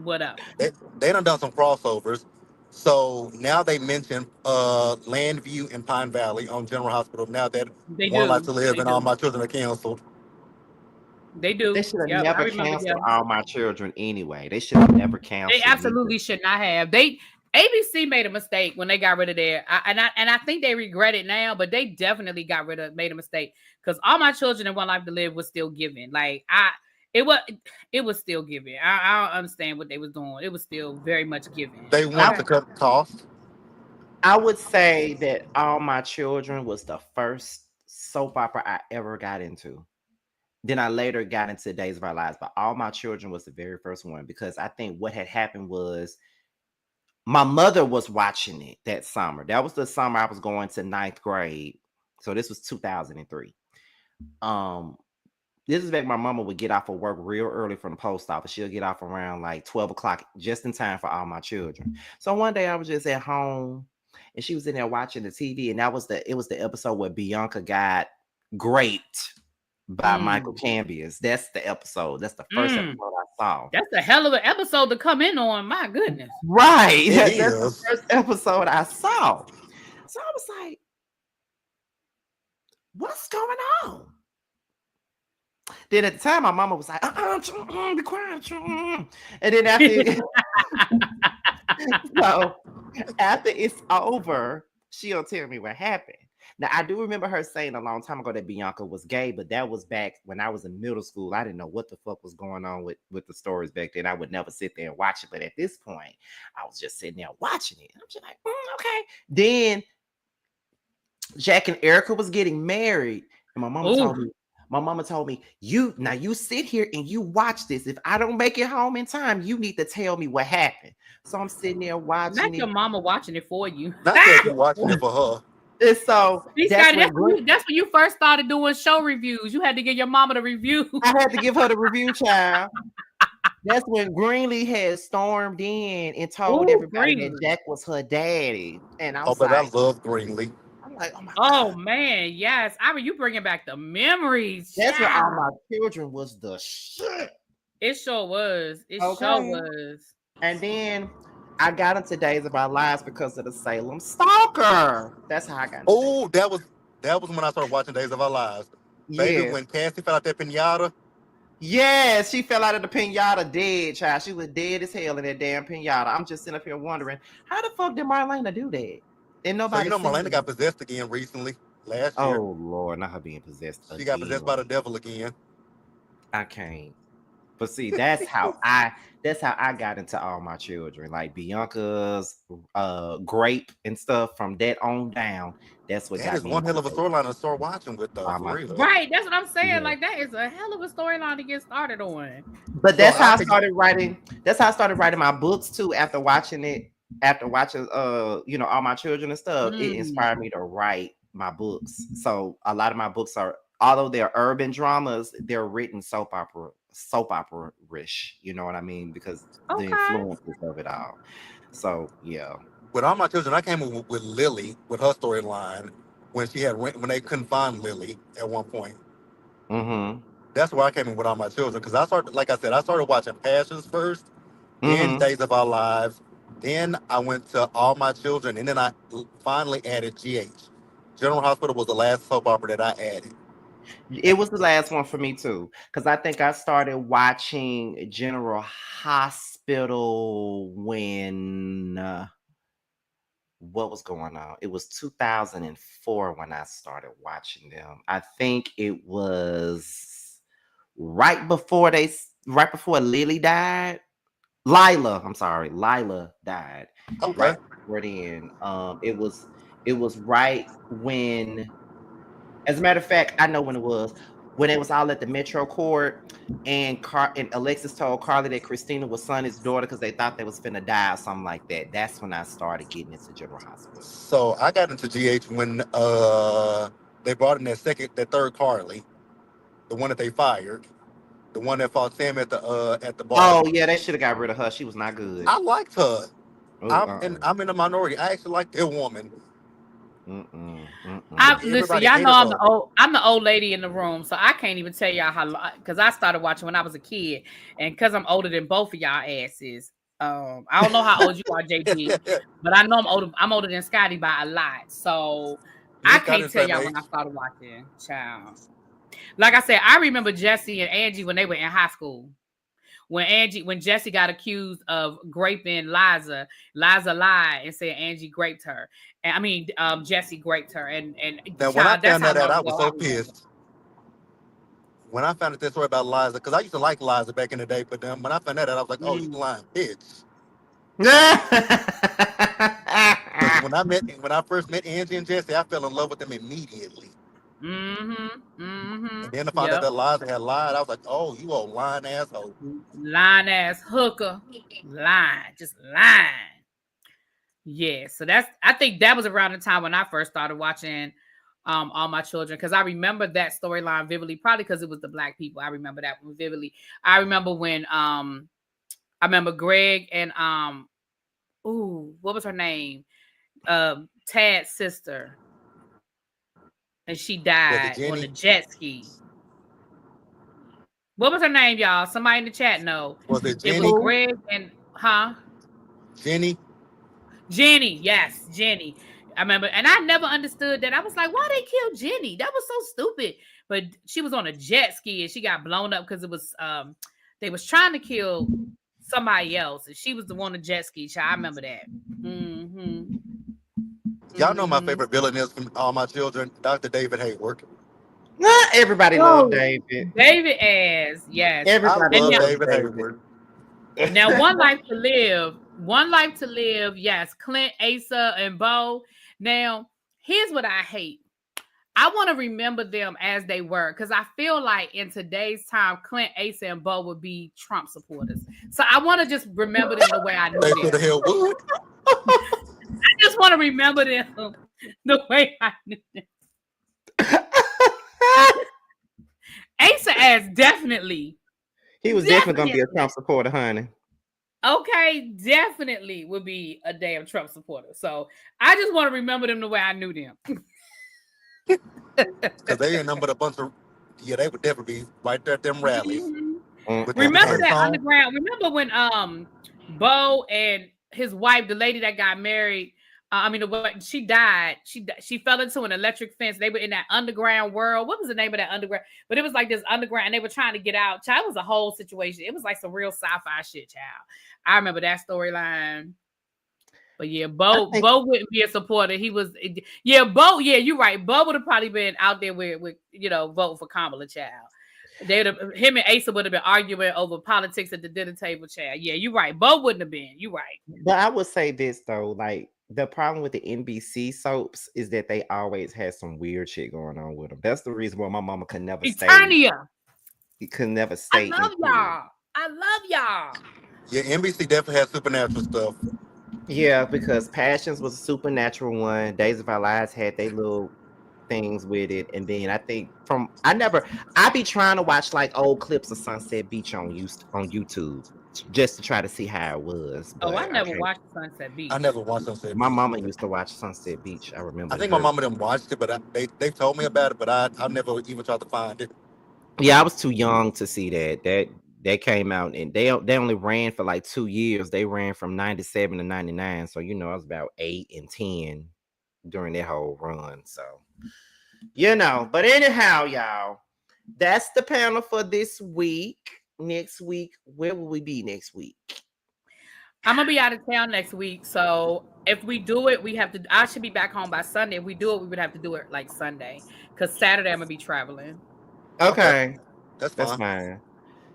What up? They done some crossovers. So now they mention Landview and Pine Valley on General Hospital. Now that They One Life do. to Live They and All do. My Children are canceled. They They do. should have Yep, I never remember. canceled Yeah. All My Children anyway. They should have never They canceled neither. absolutely should not have. ABC made a mistake when they got rid of and I think they regret it now, but they definitely made a mistake because All My Children and One Life to Live was still giving. Like it was it was still giving. I don't understand what they was doing. It was still very much giving. They wanted I, to cut costs. I would say that All My Children was the first soap opera I ever got into. Then I later got into Days of Our Lives, but All My Children was the very first one because I think what had happened was my mother was watching it that summer. That was the summer I was going to ninth grade. So this was 2003. Um, this is back my mama would get off of work real early from the post office. She'll get off around like 12 o'clock, just in time for All My Children. So one day I was just at home and she was in there watching the TV, and it was the episode where Bianca got raped by Michael Cambias. That's the episode. That's the first episode I saw. That's a hell of an episode to come in on. My goodness. Right. It That's the is. first episode I saw. So I was like, what's going on? Then at the time, my mama was like, be quiet. And then so after it's over, she'll tell me what happened. Now, I do remember her saying a long time ago that Bianca was gay, but that was back when I was in middle school. I didn't know what the fuck was going on with the stories back then. I would never sit there and watch it. But at this point, I was just sitting there watching it. And I'm just like, okay. Then Jack and Erica was getting married. And my mama told me, you sit here and you watch this. If I don't make it home in time, you need to tell me what happened. So I'm sitting there watching Not it. your mama watching it for you. Not that you watching it for her. And so that's when you first started doing show reviews. You had to give your mama the review. I had to give her the review, child. That's when Greenlee had stormed in and told everybody that Jack was her daddy. And I was but I love Greenlee. I'm like, oh my God. Man, yes. I mean, you bringing back the memories. That's when All My Children was the shit. It sure was. It sure was. And then I got into Days of Our Lives because of the Salem Stalker. That's how I got into Oh, that was when I started watching Days of Our Lives. Baby, when Cassie fell out that pinata. Yes, she fell out of the pinata dead, child. She was dead as hell in that damn pinata. I'm just sitting up here wondering, how the fuck did Marlena do that? And nobody. So Marlena got possessed again recently, last year. Oh Lord, not her being possessed. She got possessed by the devil again. I can't. But see, that's how I got into all my children, like Bianca's grape and stuff from that on down. That's what That got is me one into hell of a storyline to start watching with, though, all for my real. Right, that's what I'm saying. yeah. Like that is a hell of a storyline to get started on. But So that's I how I could, started writing. That's how I started writing my books too. After watching it, after watching all my children and stuff, it Mm. inspired me to write my books. So a lot of my books are, although they're urban dramas, they're written soap opera rich. You know what I mean? Because the Okay. influences of it all. So yeah. with all my children, I came in with Lily with her storyline when when they couldn't find Lily at one point. Mm-hmm. That's where I came in with all my children because I started, like I said, I started watching Passions first, then Mm-hmm. Days of Our Lives, then I went to All My Children, and then I finally added GH. General Hospital was the last soap opera that I added. It was the last one for me too, because I think I started watching General Hospital when what was going on? It was 2004 when I started watching them. I think it was right before Lily died. Lila, I'm sorry, Lila died. Okay. Right before then, it was right when. As a matter of fact, I know when it was. When it was all at the Metro Court, and Alexis told Carly that Christina was Sonny's daughter because they thought they was finna die or something like that. That's when I started getting into General Hospital. So I got into GH when they brought in that third Carly, the one that they fired, the one that fought Sam at the bar. Oh yeah, they should have got rid of her. She was not good. I liked her. Oh, I'm in the minority. I actually like that woman, but mm-mm. I listen, everybody y'all know hated her. I'm the old lady in the room, so I can't even tell y'all how because I started watching when I was a kid, and because I'm older than both of y'all asses. I don't know how old you are, JG, but I know I'm older. I'm older than Scotty by a lot, so Me I and Scott can't the tell same y'all when I age. started watching. Child, like I said, I remember Jesse and Angie when they were in high school. When Jesse got accused of raping Liza lied and said Angie raped her. And I mean, Jesse raped her. And Now, when I child, that's found how that out, long I ago was I so remember. pissed. When I found out that story about Liza, because I used to like Liza back in the day, but then when I found that out, I was like, "Oh, you Mm. lying bitch!" Because when I first met Angie and Jesse, I fell in love with them immediately. Mm-hmm. Mm-hmm. And then to find out Yep. that Liza had lied, I was like, "Oh, you old lying asshole." Lying ass hooker. Lying. Just lying. Yeah. So I think that was around the time when I first started watching All My Children, because I remember that storyline vividly, probably because it was the black people. I remember that one vividly. I remember when I remember Greg and what was her name? Tad's sister, and she Was it died on the Jenny? jet ski. What was her name, y'all? Somebody in the chat know. Was it It was Jenny? Who? Greg and Jenny? Jenny. Yes, Jenny. I remember, and I never understood that. I was like, why they killed Jenny? That was so stupid. But she was on a jet ski and she got blown up because it was they was trying to kill somebody else, and she was the one on the jet ski. Child, I remember that. Mm-hmm. Y'all know my Mm-hmm. favorite villain is from All My Children, Dr. David Hayward. Everybody loved Oh, David. David as yes. I Everybody And love now, loved David David. Hayward. now one life to live. Yes, Clint, Asa, and Bo. Now, here's what I hate. I want to remember them as they were because I feel like in today's time, Clint, Asa, and Bo would be Trump supporters. So I want to just remember them the way I knew They them. should have held wood. I just want to remember them the way I knew them. Asa as He was definitely gonna be a definitely. Trump supporter, honey. Okay, definitely would be a damn Trump supporter. So I just want to remember them the way I knew them. Because they ain't numbered a bunch of, yeah, they would definitely be right there at them rallies Mhm. with Remember that Mm-mm-mm. that song. underground? Remember when Bo and his wife, the lady that got married, she died. She fell into an electric fence. They were in that underground world. What was the name of that underground? But it was like this underground, and they were trying to get out. Child, it was a whole situation. It was like some real sci-fi shit, child. I remember that storyline. But yeah, I Bo think Bo wouldn't be a supporter. He was Bo. Yeah, you're right. Bo would have probably been out there with voting for Kamala, child. Him and Asa would have been arguing over politics at the dinner table, child. Yeah, you're right. Bo wouldn't have been. You're right. But I would say this though, like the problem with the NBC soaps is that they always had some weird shit going on with them. That's the reason why my mama Eternia. could never I stay love into it. y'all. I love y'all. Yeah, NBC definitely has supernatural stuff. Yeah, because Passions was a supernatural one. Days of Our Lives had they little things with it, and then I think I be trying to watch like old clips of Sunset Beach on YouTube just to try to see how it was, Oh, I but I never can't. watched Sunset Beach. I never watched Sunset My Beach mama either. used to watch Sunset Beach. I I remember think my her. mama them watched it, but they told me about it, but I never even tried to find it. Yeah, I was too young to see that. That came out and they only ran for like 2 years. They ran from 97 to 99. So I was about 8 and 10 during that whole run. So but anyhow, y'all, that's the panel for this week. Next week, where will we be next week? I'm gonna be out of town next week, so if we do it, we have to. I should be back home by Sunday. If we do it, we would have to do it like Sunday, because Saturday I'm gonna be traveling. Okay, Okay, that's that's fine. fine.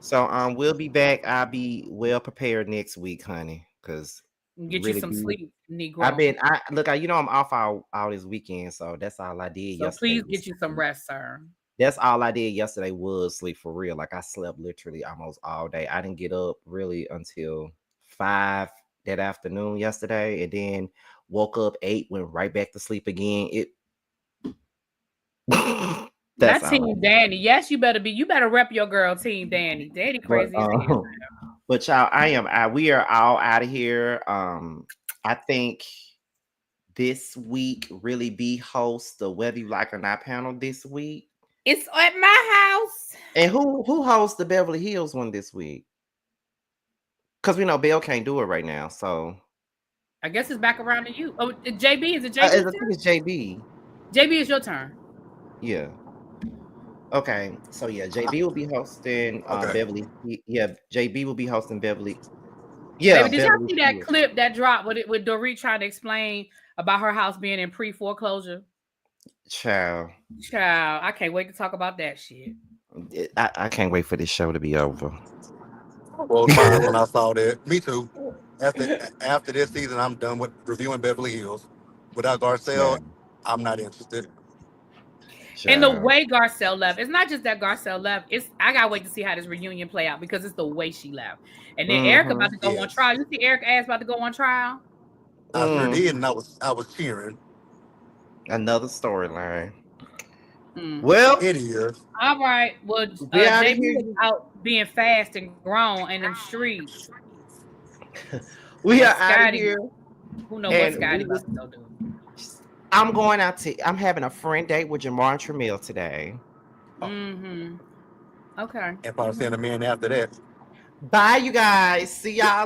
So we'll be back. I'll be well prepared next week, honey, because Get you really some be sleep, Negro. I'm off all this weekend, so that's all I did So yesterday please was get you some sleep. rest, sir. That's all I did yesterday was sleep for real. Like I slept literally almost all day. I didn't get up really until 5 that afternoon yesterday, and then woke up 8, went right back to sleep again. It that's Not all I Team did. Danny. Yes, you better be. You better rep your girl, Team Danny. Danny But crazy as hell. but y'all, we are all out of here. I think this week really be host the Whether You Like or Not panel this week. It's at my house. And who hosts the Beverly Hills one this week? Because we know Bill can't do it right now. So I guess it's back around to you. Oh, JB, is it I JB's think turn? it's JB. JB, it's your turn. Yeah. Okay. So yeah, JB will be hosting Okay. Beverly. Yeah, JB will be hosting Beverly. Baby, Yeah, did y'all Beverly see that Hills. clip that dropped with Dorit trying to explain about her house being in pre-foreclosure? Child. Child, I can't wait to talk about that shit. I can't wait for this show to be over. I rolled my eyes when I saw that. Me too. After this season, I'm done with reviewing Beverly Hills. Without Garcelle, Child. I'm not interested. And the Child. way Garcelle left, it's not just that Garcelle left. It's I gotta wait to see how this reunion play out because it's the way she left. And then Erica Mm-hmm. about to go on Yes, trial. You see Erica ass about to go on trial? I sure did, Mm. and I was cheering. Another storyline. Mm. Well, It is. All right. Well, we out of JB here. was out being fast and grown in them streets. We And are out of Scotty, here. who know what And Scotty about to go do? I'm having a friend date with Jamar Tramiel today. Mm-hmm. Okay. And probably send a man after that. Bye, you guys. See y'all